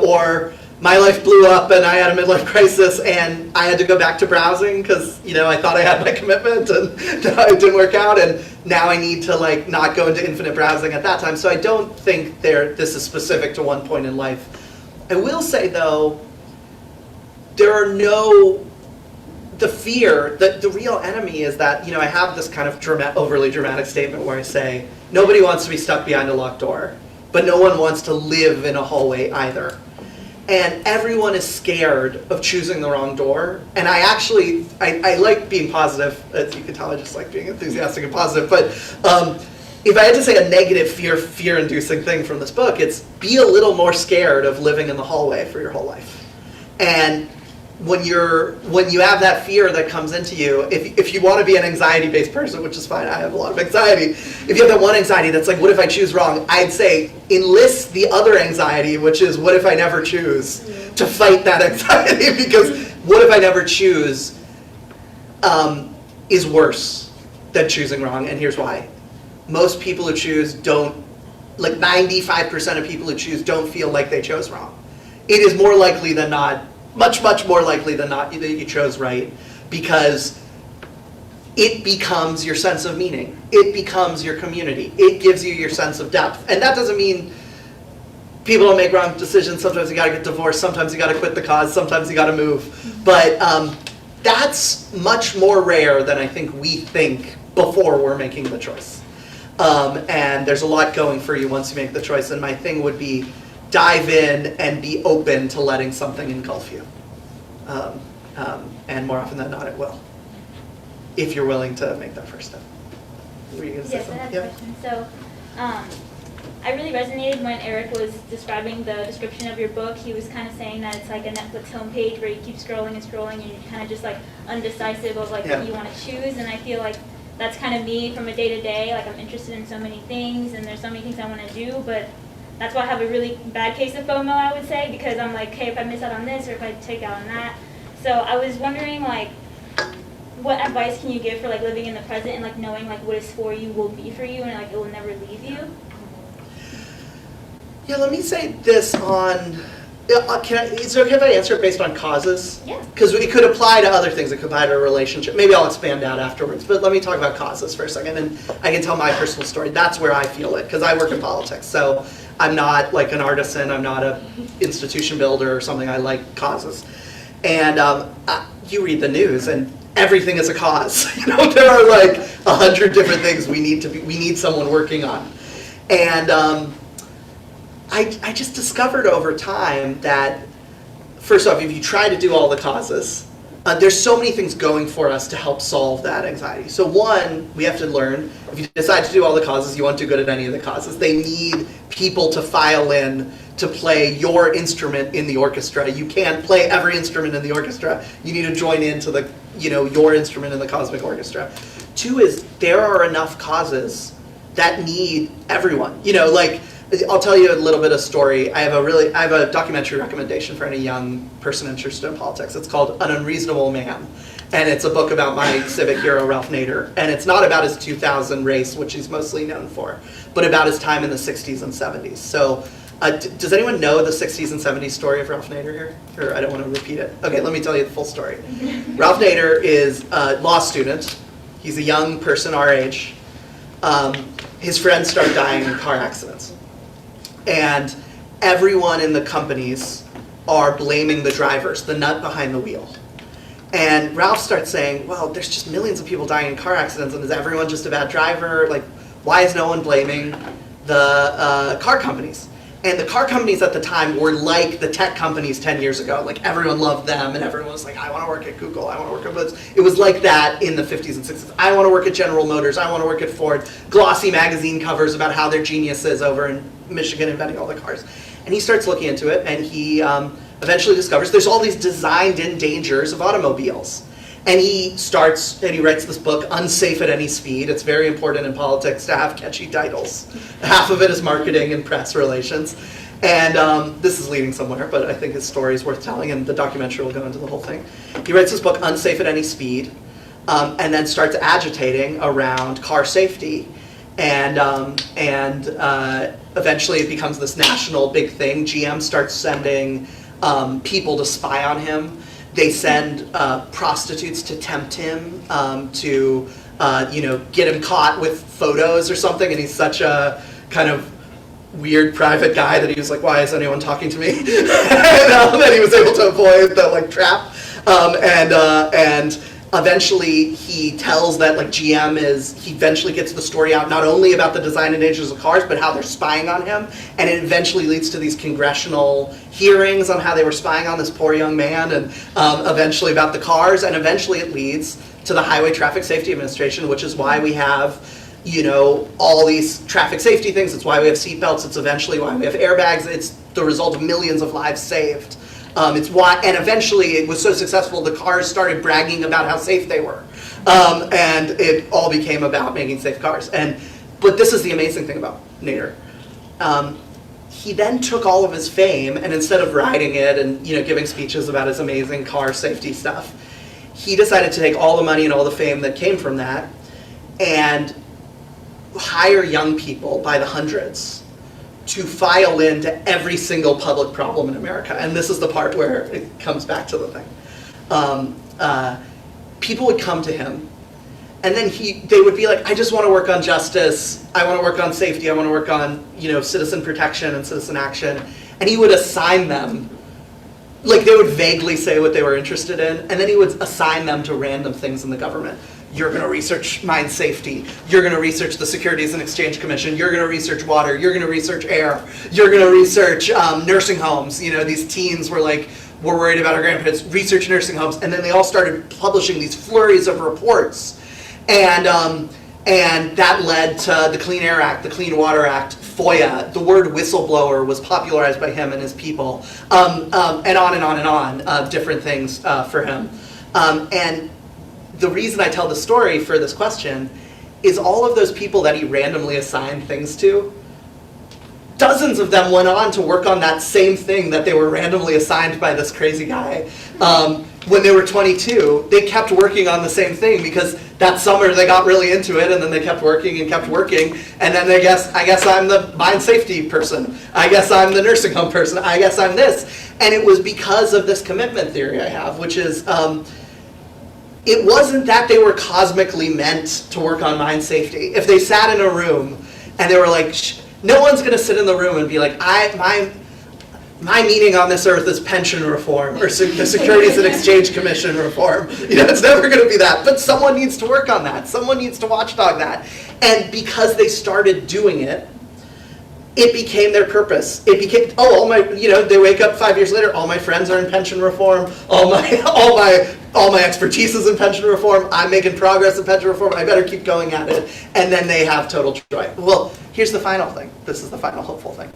Or my life blew up and I had a midlife crisis and I had to go back to browsing because, I thought I had my commitment and it didn't work out, and now I need to not go into infinite browsing at that time. So I don't think this is specific to one point in life. I will say though, there are no, the fear, the real enemy is that, I have this kind of overly dramatic statement where I say, nobody wants to be stuck behind a locked door, but no one wants to live in a hallway either. And everyone is scared of choosing the wrong door. And I like being positive. As you can tell, I just like being enthusiastic and positive. But if I had to say a negative fear-inducing thing from this book, it's be a little more scared of living in the hallway for your whole life. And when you have that fear that comes into you, if you want to be an anxiety-based person, which is fine, I have a lot of anxiety. If you have that one anxiety that's like, what if I choose wrong? I'd say enlist the other anxiety, which is, what if I never choose, to fight that anxiety, because what if I never choose is worse than choosing wrong, and here's why. Most people who choose don't, like 95% of people who choose don't feel like they chose wrong. It is more likely than not, much more likely than not that you chose right, because it becomes your sense of meaning. It becomes your community. It gives you your sense of depth. And that doesn't mean people don't make wrong decisions. Sometimes you gotta get divorced, sometimes you gotta quit the cause, sometimes you gotta move. But that's much more rare than I think we think before we're making the choice. And there's a lot going for you once you make the choice, and my thing would be dive in and be open to letting something engulf you. And more often than not, it will, if you're willing to make that first step. Were you going to say Yes, I something? have a question. So, I really resonated when Eric was describing the description of your book. He was kind of saying that it's like a Netflix homepage where you keep scrolling and scrolling and you're kind of just like undecisive of like what you want to choose. And I feel like that's kind of me from a day-to-day. Like I'm interested in so many things and there's so many things I want to do, but that's why I have a really bad case of FOMO, I would say, because I'm like, hey, if I miss out on this or if I take out on that. So I was wondering, like, what advice can you give for like living in the present and like knowing like what is for you will be for you and like it will never leave you? Yeah, let me say this on, is it okay if I answer it based on causes? Yeah. Because it could apply to other things. It could apply to a relationship. Maybe I'll expand out afterwards. But let me talk about causes for a second. And I can tell my personal story. That's where I feel it, because I work in politics. So I'm not like an artisan. I'm not a institution builder or something. I like causes. And you read the news, and everything is a cause. There are like 100 different things we need someone working on. And I just discovered over time that, first off, if you try to do all the causes, there's so many things going for us to help solve that anxiety. So one, we have to learn, if you decide to do all the causes, you won't do good at any of the causes. They need people to file in to play your instrument in the orchestra. You can't play every instrument in the orchestra. You need to join into the, your instrument in the cosmic orchestra. Two is, there are enough causes that need everyone. I'll tell you a little bit of story. I have a documentary recommendation for any young person interested in politics. It's called An Unreasonable Man. And it's a book about my civic hero, Ralph Nader. And it's not about his 2000 race, which he's mostly known for, but about his time in the 60s and 70s. So does anyone know the 60s and 70s story of Ralph Nader here? Or I don't want to repeat it. Okay, let me tell you the full story. Ralph Nader is a law student. He's a young person our age. His friends start dying in car accidents. And everyone in the companies are blaming the drivers, the nut behind the wheel. And Ralph starts saying, well, there's just millions of people dying in car accidents, and is everyone just a bad driver? Like, why is no one blaming the car companies? And the car companies at the time were like the tech companies 10 years ago. Like, everyone loved them, and everyone was like, I want to work at Google, I want to work at Boots. It was like that in the 50s and 60s. I want to work at General Motors, I want to work at Ford. Glossy magazine covers about how they're geniuses over in Michigan inventing all the cars. And he starts looking into it, and he eventually discovers there's all these designed-in dangers of automobiles. And he writes this book, Unsafe at Any Speed. It's very important in politics to have catchy titles. Half of it is marketing and press relations. And this is leading somewhere, but I think his story is worth telling, and the documentary will go into the whole thing. He writes this book, Unsafe at Any Speed, and then starts agitating around car safety. And eventually it becomes this national big thing. GM starts sending people to spy on him. They send prostitutes to tempt him to get him caught with photos or something. And he's such a kind of weird private guy that he was like, why is anyone talking to me? And he was able to avoid the like trap. And eventually he tells that like he eventually gets the story out not only about the design and dangers of cars, but how they're spying on him. And it eventually leads to these congressional hearings on how they were spying on this poor young man, and eventually about the cars. And eventually it leads to the Highway Traffic Safety Administration, which is why we have, you know, all these traffic safety things. It's why we have seatbelts. It's eventually why we have airbags. It's the result of millions of lives saved. It's why, and eventually it was so successful, the cars started bragging about how safe they were. And it all became about making safe cars. But this is the amazing thing about Nader. He then took all of his fame, and instead of riding it and, you know, giving speeches about his amazing car safety stuff, he decided to take all the money and all the fame that came from that and hire young people by the hundreds to file into every single public problem in America. And this is the part where it comes back to the thing. People would come to him, and then they would be like, I just want to work on justice, I want to work on safety, I want to work on, you know, citizen protection and citizen action. And he would assign them, like they would vaguely say what they were interested in, and then he would assign them to random things in the government. You're going to research mine safety. You're going to research the Securities and Exchange Commission. You're going to research water. You're going to research air. You're going to research nursing homes. You know, these teens were like, we're worried about our grandparents. Research nursing homes. And then they all started publishing these flurries of reports. And that led to the Clean Air Act, the Clean Water Act, FOIA. The word whistleblower was popularized by him and his people. And on and on and on, different things for him. And the reason I tell the story for this question is all of those people that he randomly assigned things to, dozens of them went on to work on that same thing that they were randomly assigned by this crazy guy. When they were 22, they kept working on the same thing because that summer they got really into it, and then they kept working, and then I guess I'm the mine safety person. I guess I'm the nursing home person. I guess I'm this. And it was because of this commitment theory I have, which is, it wasn't that they were cosmically meant to work on mine safety. If they sat in a room and they were like, no one's going to sit in the room and be like, my meaning on this earth is pension reform or the Securities and Exchange Commission reform. You know, it's never going to be that. But someone needs to work on that. Someone needs to watchdog that. And because they started doing it, it became their purpose. It became, all my, you know, they wake up 5 years later, all my friends are in pension reform, all my expertise is in pension reform, I'm making progress in pension reform, I better keep going at it. And then they have total joy. Well, here's the final thing. This is the final hopeful thing.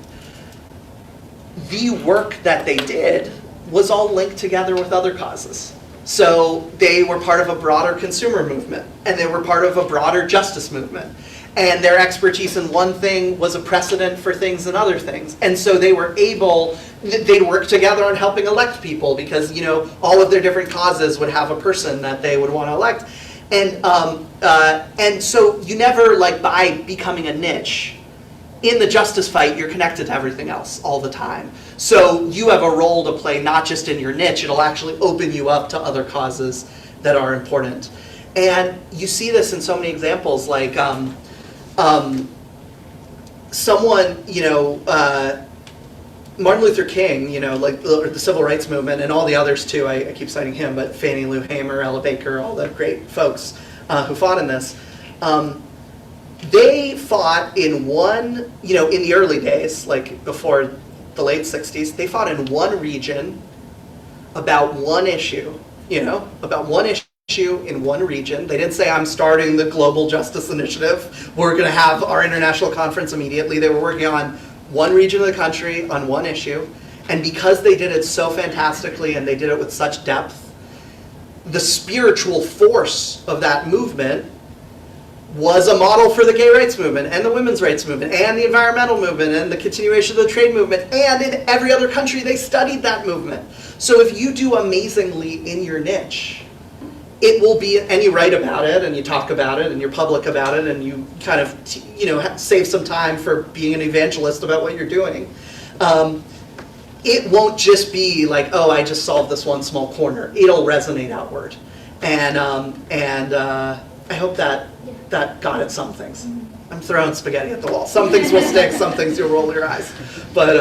The work that they did was all linked together with other causes. So they were part of a broader consumer movement, and they were part of a broader justice movement. And their expertise in one thing was a precedent for things in other things. And so they were able, they'd work together on helping elect people because, you know, all of their different causes would have a person that they would want to elect. And so you never, like, by becoming a niche, in the justice fight, you're connected to everything else all the time. So you have a role to play, not just in your niche, it'll actually open you up to other causes that are important. And you see this in so many examples, like someone, you know, Martin Luther King, you know, like the Civil Rights Movement and all the others too, I keep citing him, but Fannie Lou Hamer, Ella Baker, all the great folks who fought in this. They fought in one, you know, in the early days, like before the late 60s, they fought in one region about one issue, you know, about one issue in one region. They didn't say, I'm starting the Global Justice Initiative, we're going to have our international conference immediately. They were working on one region of the country on one issue. And because they did it so fantastically and they did it with such depth, the spiritual force of that movement was a model for the gay rights movement and the women's rights movement and the environmental movement and the continuation of the trade movement. And in every other country, they studied that movement. So if you do amazingly in your niche, it will be, and you write about it and you talk about it and you're public about it and you kind of, you know, save some time for being an evangelist about what you're doing. It won't just be like, oh, I just solved this one small corner. It'll resonate outward. And I hope that got at some things. I'm throwing spaghetti at the wall. Some things will stick, some things you'll roll your eyes. But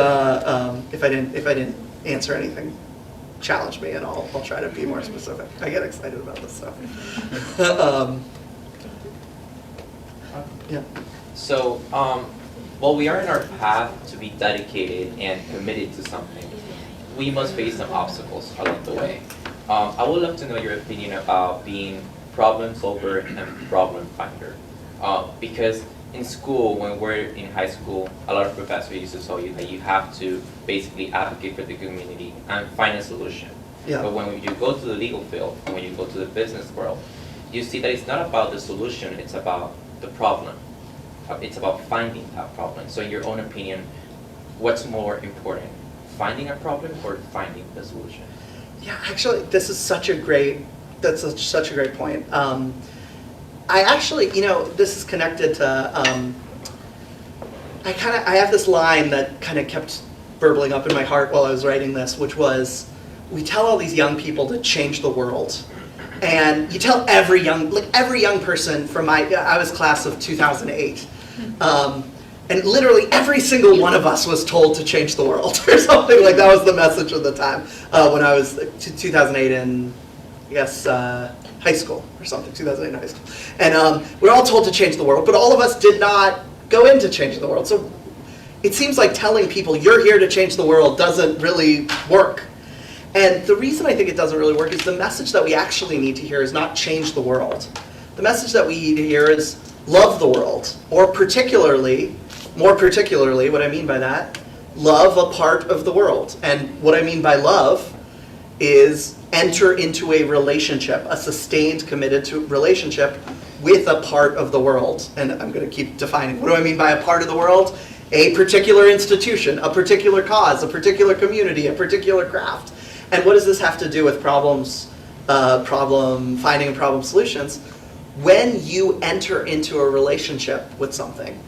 if I didn't answer anything, challenge me and I'll try to be more specific. I get excited about this stuff. Yeah. So, while we are in our path to be dedicated and committed to something, we must face some obstacles along the way. I would love to know your opinion about being problem solver and problem finder. Because in school, when we're in high school, a lot of professors used to tell you that you have to basically advocate for the community and find a solution. Yeah. But when you go to the legal field, and when you go to the business world, you see that it's not about the solution, it's about the problem. It's about finding that problem. So in your own opinion, what's more important, finding a problem or finding the solution? Yeah, actually, this is such a great point. I actually, this is connected to, I have this line that kind of kept burbling up in my heart while I was writing this, which was, we tell all these young people to change the world. And you tell every young person from I was class of 2008. And literally every single one of us was told to change the world or something. Like that was the message of the time when I was 2008 in, I guess, high school or something, 2008 in high school. And we were all told to change the world, but all of us did not go into changing the world. So it seems like telling people you're here to change the world doesn't really work. And the reason I think it doesn't really work is the message that we actually need to hear is not change the world. The message that we need to hear is love the world, or more particularly, what I mean by that, love a part of the world. And what I mean by love is enter into a relationship, a sustained, committed to relationship with a part of the world. And I'm going to keep defining. What do I mean by a part of the world? A particular institution, a particular cause, a particular community, a particular craft. And what does this have to do with finding and problem solutions? When you enter into a relationship with something,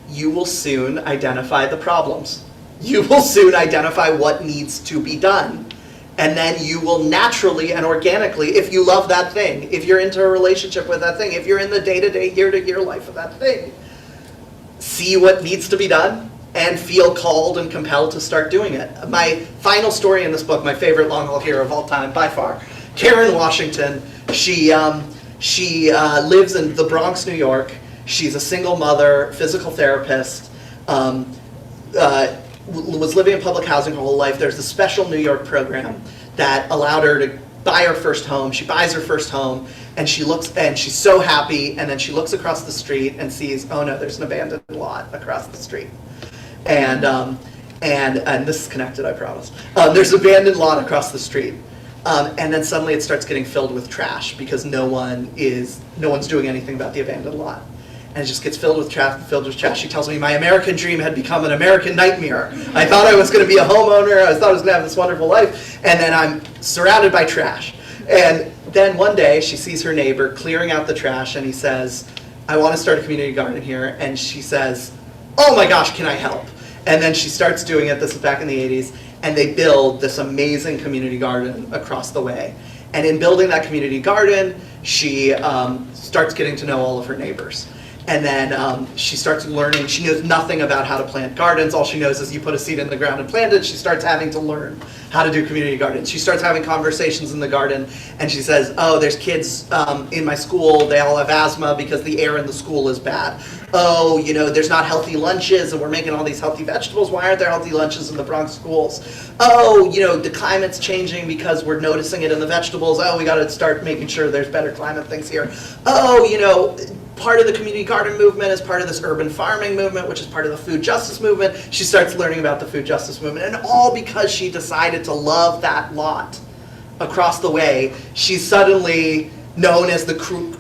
you will soon identify the problems. You will soon identify what needs to be done. And then you will naturally and organically, if you love that thing, if you're into a relationship with that thing, if you're in the day-to-day, year-to-year life of that thing, see what needs to be done and feel called and compelled to start doing it. My final story in this book, my favorite long haul hero of all time, by far, Karen Washington. She lives in the Bronx, New York. She's a single mother, physical therapist, was living in public housing her whole life. There's a special New York program that allowed her to buy her first home. She buys her first home, and she looks, and she's so happy, and then she looks across the street and sees, oh no, there's an abandoned lot across the street. And this is connected, I promise. There's an abandoned lot across the street. And then suddenly it starts getting filled with trash because no one's doing anything about the abandoned lot. And it just gets filled with trash. She tells me my American dream had become an American nightmare. I thought I was going to be a homeowner. I thought I was going to have this wonderful life. And then I'm surrounded by trash. And then one day she sees her neighbor clearing out the trash, and he says, I want to start a community garden here. And she says, oh my gosh, can I help? And then she starts doing it. This is back in the 80s. And they build this amazing community garden across the way. And in building that community garden, she starts getting to know all of her neighbors. And then she starts learning. She knows nothing about how to plant gardens. All she knows is you put a seed in the ground and plant it. She starts having to learn how to do community gardens. She starts having conversations in the garden, and she says, oh, there's kids in my school. They all have asthma because the air in the school is bad. Oh, there's not healthy lunches, and we're making all these healthy vegetables. Why aren't there healthy lunches in the Bronx schools? Oh, the climate's changing because we're noticing it in the vegetables. Oh, we got to start making sure there's better climate things here. Oh, part of the community garden movement is part of this urban farming movement, which is part of the food justice movement. She starts learning about the food justice movement, and all because she decided to love that lot across the way. She's suddenly known as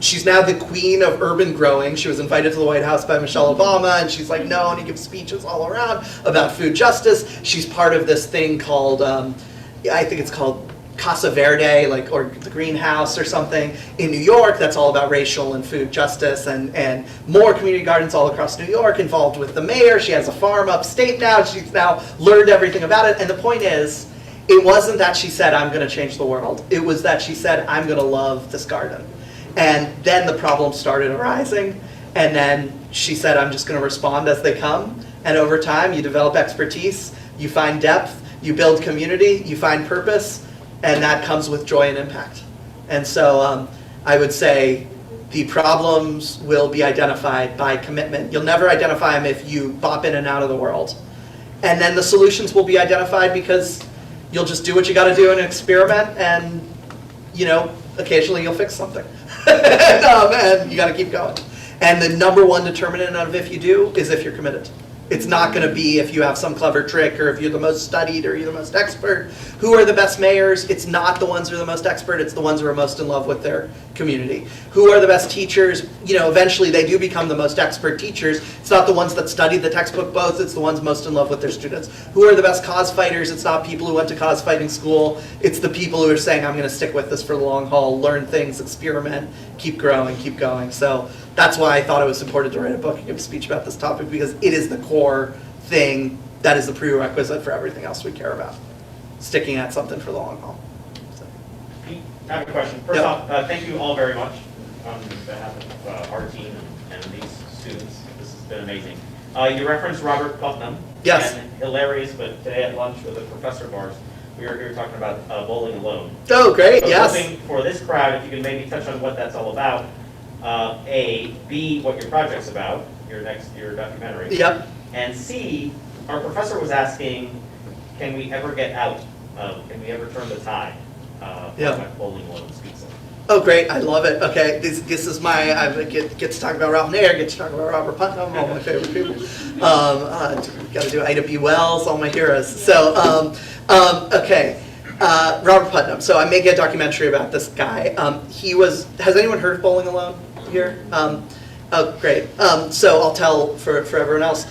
she's now the queen of urban growing. She was invited to the White House by Michelle Obama, and she's like known and gives speeches all around about food justice. She's part of this thing called, I think it's called Casa Verde, or the greenhouse or something in New York that's all about racial and food justice, and more community gardens all across New York, involved with the mayor. She has a farm upstate now. She's now learned everything about it. And the point is, it wasn't that she said, I'm going to change the world. It was that she said, I'm going to love this garden. And then the problems started arising. And then she said, I'm just going to respond as they come. And over time, you develop expertise, you find depth, you build community, you find purpose, and that comes with joy and impact. And so I would say the problems will be identified by commitment. You'll never identify them if you bop in and out of the world. And then the solutions will be identified because you'll just do what you got to do and experiment, and occasionally you'll fix something. And you got to keep going. And the number one determinant of if you do is if you're committed. It's not going to be if you have some clever trick or if you're the most studied or you're the most expert. Who are the best mayors? It's not the ones who are the most expert. It's the ones who are most in love with their community. Who are the best teachers? Eventually they do become the most expert teachers. It's not the ones that studied the textbook both. It's the ones most in love with their students. Who are the best cause fighters? It's not people who went to cause fighting school. It's the people who are saying, I'm going to stick with this for the long haul, learn things, experiment, keep growing, keep going. So that's why I thought it was important to write a book and give a speech about this topic, because it is the core thing that is the prerequisite for everything else we care about. Sticking at something for the long haul. So. I have a question. First off, thank you all very much on behalf of our team and these students. This has been amazing. You referenced Robert Putnam. Yes. And hilarious, but today at lunch with a professor of ours, we were here talking about bowling alone. Oh, great, So yes. hoping for this crowd, if you could maybe touch on what that's all about. A, B, what your project's about, your documentary. Yep. And C, our professor was asking, can we ever get out? Can we ever turn the tide? Yeah. What bowling alone speaks of. Oh, great! I love it. Okay, this is I get to talk about Ralph Nair, get to talk about Robert Putnam, all my favorite people. Got to do Ida B. Wells, all my heroes. So, okay, Robert Putnam. So I'm making a documentary about this guy. Has anyone heard of Bowling Alone here? Oh, great. So I'll tell for everyone else.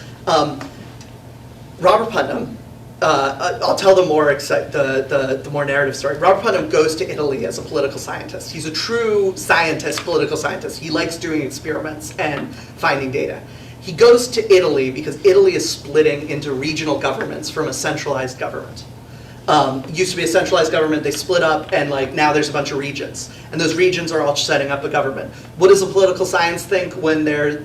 Robert Putnam. I'll tell the more narrative story. Robert Putnam goes to Italy as a political scientist. He's a true scientist, political scientist. He likes doing experiments and finding data. He goes to Italy because Italy is splitting into regional governments from a centralized government. Used to be a centralized government, they split up, and now there's a bunch of regions. And those regions are all setting up a government. What does a political scientist think when there's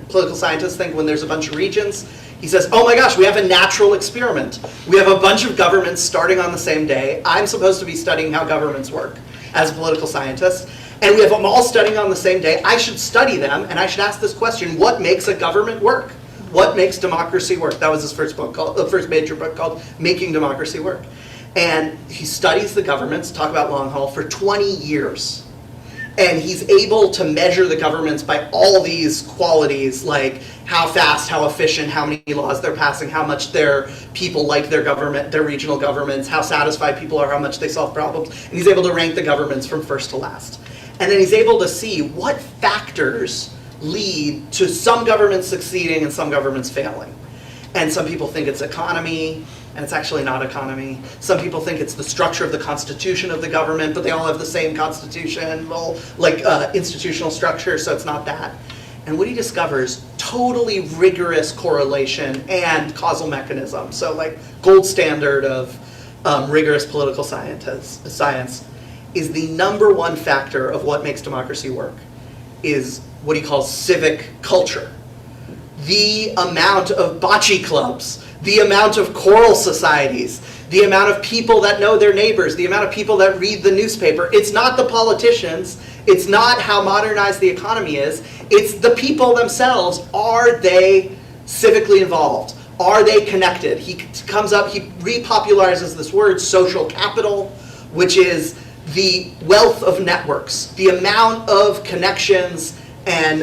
a bunch of regions? He says, oh my gosh, we have a natural experiment. We have a bunch of governments starting on the same day. I'm supposed to be studying how governments work as a political scientist. And we have them all studying on the same day. I should study them, and I should ask this question: what makes a government work? What makes democracy work? That was his first major book called Making Democracy Work. And he studies the governments, talk about long haul, for 20 years. And he's able to measure the governments by all these qualities, like how fast, how efficient, how many laws they're passing, how much their people like their government, their regional governments, how satisfied people are, how much they solve problems. And he's able to rank the governments from first to last. And then he's able to see what factors lead to some governments succeeding and some governments failing. And some people think it's economy, and it's actually not economy. Some people think it's the structure of the constitution of the government, but they all have the same constitution, institutional structure, so it's not that. And what he discovers, totally rigorous correlation and causal mechanism. So gold standard of rigorous political science is the number one factor of what makes democracy work is what he calls civic culture. The amount of bocce clubs, the amount of choral societies, the amount of people that know their neighbors, the amount of people that read the newspaper. It's not the politicians. It's not how modernized the economy is. It's the people themselves. Are they civically involved? Are they connected? He comes up, he repopularizes this word, social capital, which is the wealth of networks, the amount of connections and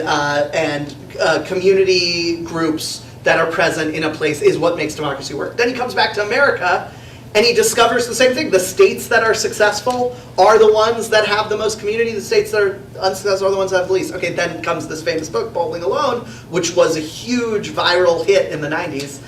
community groups that are present in a place is what makes democracy work. Then he comes back to America and he discovers the same thing. The states that are successful are the ones that have the most community. The states that are unsuccessful are the ones that have the least. Okay, then comes this famous book, Bowling Alone, which was a huge viral hit in the 90s.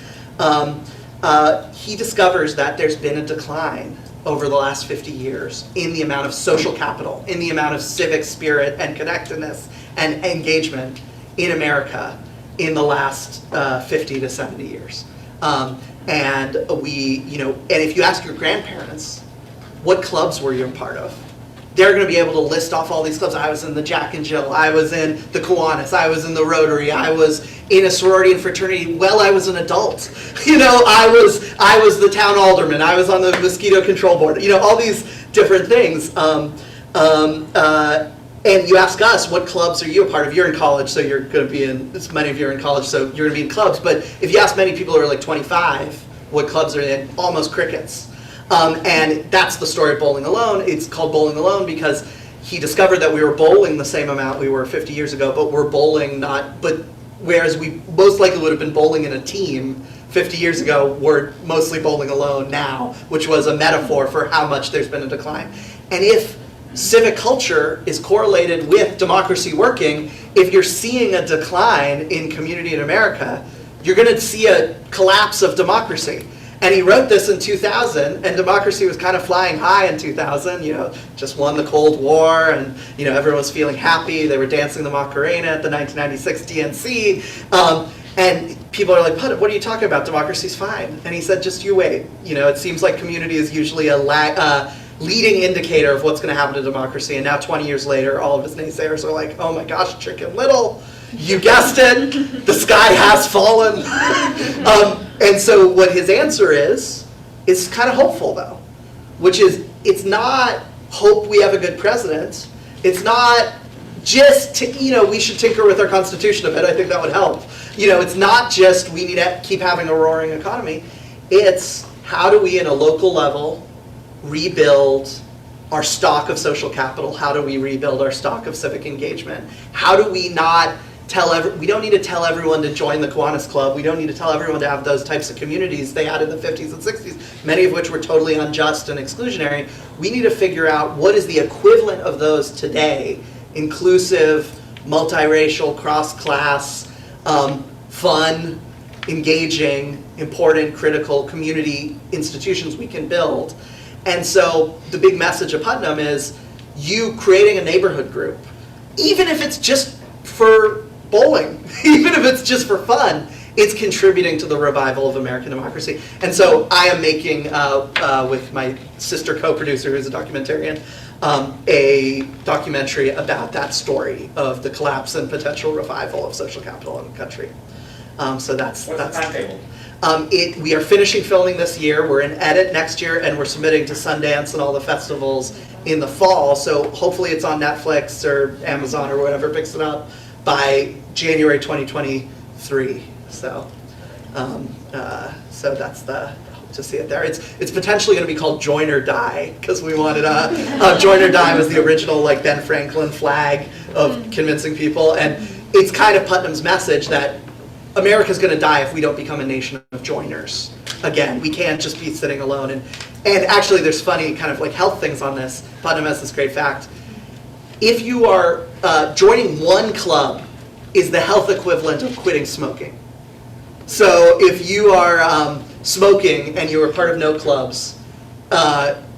He discovers that there's been a decline over the last 50 years in the amount of social capital, in the amount of civic spirit and connectedness and engagement in America in the last 50 to 70 years. And if you ask your grandparents, what clubs were you a part of? they're going to be able to list off all these clubs. I was in the Jack and Jill, I was in the Kiwanis, I was in the Rotary, I was in a sorority and fraternity. Well, I was an adult. You know, I was the town alderman, I was on the mosquito control board. You know, all these different things. And you ask us, what clubs are you a part of? You're in college, so you're going to be in, many of you are in college, so you're going to be in clubs. But if you ask many people who are like 25, what clubs are in, almost crickets. And that's the story of Bowling Alone. It's called Bowling Alone because he discovered that we were bowling the same amount we were 50 years ago, but we're bowling whereas we most likely would have been bowling in a team 50 years ago, we're mostly bowling alone now, which was a metaphor for how much there's been a decline. And if civic culture is correlated with democracy working, if you're seeing a decline in community in America, you're going to see a collapse of democracy. And he wrote this in 2000, and democracy was kind of flying high in 2000, you know, just won the Cold War, and, you know, everyone was feeling happy. They were dancing the Macarena at the 1996 DNC. And people are like, what are you talking about? Democracy's fine. And he said, just you wait. You know, it seems like community is usually a leading indicator of what's going to happen to democracy. And now 20 years later, all of his naysayers are like, oh my gosh, Chicken Little, you guessed it, the sky has fallen. And so what his answer is kind of hopeful though, which is, it's not hope we have a good president. It's not just, we should tinker with our Constitution a bit. I think that would help. You know, it's not just we need to keep having a roaring economy. It's how do we, at a local level, rebuild our stock of social capital? How do we rebuild our stock of civic engagement? How do we not we don't need to tell everyone to join the Kiwanis Club. We don't need to tell everyone to have those types of communities they had in the 50s and 60s, many of which were totally unjust and exclusionary. We need to figure out what is the equivalent of those today, inclusive, multiracial, cross-class, fun, engaging, important, critical community institutions we can build. And so the big message of Putnam is you creating a neighborhood group, even if it's just for bowling, even if it's just for fun, it's contributing to the revival of American democracy. And so I am making, with my sister co-producer who's a documentarian, a documentary about that story of the collapse and potential revival of social capital in the country. So that's the timetable? We are finishing filming this year. We're in edit next year, and we're submitting to Sundance and all the festivals in the fall. So hopefully it's on Netflix or Amazon or whatever picks it up by January 2023. So that's the hope to see it there. It's potentially going to be called Join or Die, because we wanted Join or Die was the original like Ben Franklin flag of convincing people, and it's kind of Putnam's message that America's going to die if we don't become a nation of joiners. Again, we can't just be sitting alone. And actually, there's funny kind of like health things on this. Putnam has this great fact. If you are joining one club is the health equivalent of quitting smoking. So if you are smoking and you are part of no clubs,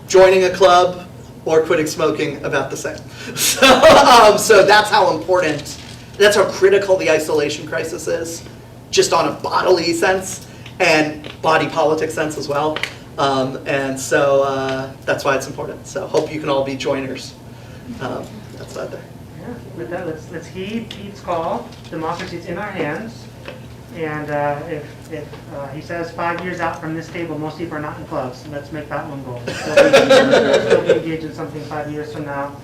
joining a club or quitting smoking, about the same. So that's how important, that's how critical the isolation crisis is, just on a bodily sense and body politic sense as well. And so that's why it's important. So hope you can all be joiners. That's out there. Yeah, with that, let's heed Pete's call. Democracy's in our hands. And if he says 5 years out from this table, most people are not in clubs. Let's make that one goal. Still be engaged in something 5 years from now.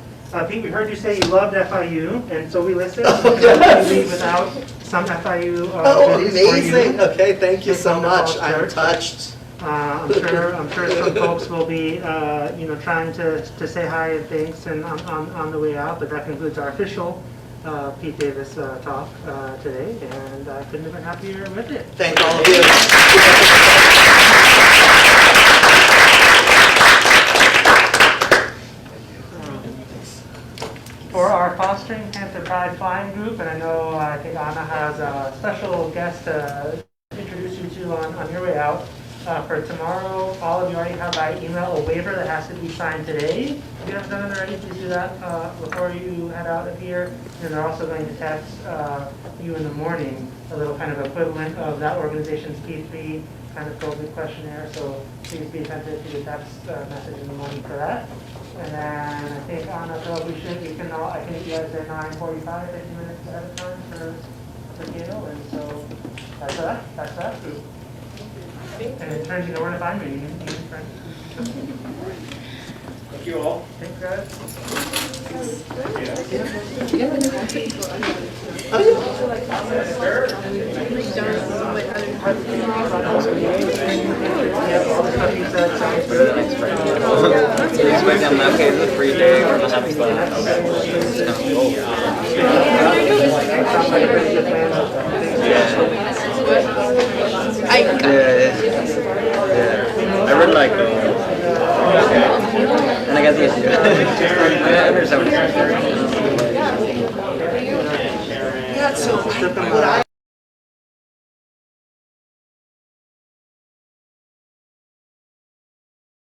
Pete, we heard you say you loved FIU, and so we listened. You leave without some FIU goodies amazing! For you. Okay, thank you so much. I'm touched. I'm sure some folks will be, trying to say hi and thanks and on the way out. But that concludes our official Pete Davis talk today, and I couldn't have been happier with it. Thank all of you. For our Fostering Panther Pride Flying Group, and I think Anna has a special guest to introduce you to on your way out. For tomorrow, all of you already have by email a waiver that has to be signed today. If you haven't done it already, please do that before you head out of here. And they're also going to text you in the morning a little kind of equivalent of that organization's P3 kind of COVID questionnaire, so please be attentive to the text message in the morning for that. And then I think on a we can all, I can meet you guys at 9:45, 50 minutes ahead of time for Gail, and so that's that. And in terms, you know where to find me, you can friend. Thank you all. Thanks, guys. Expect I'm not getting the free day or not having fun. I really like and I got the issue. I understand what you're saying. Yeah, so what I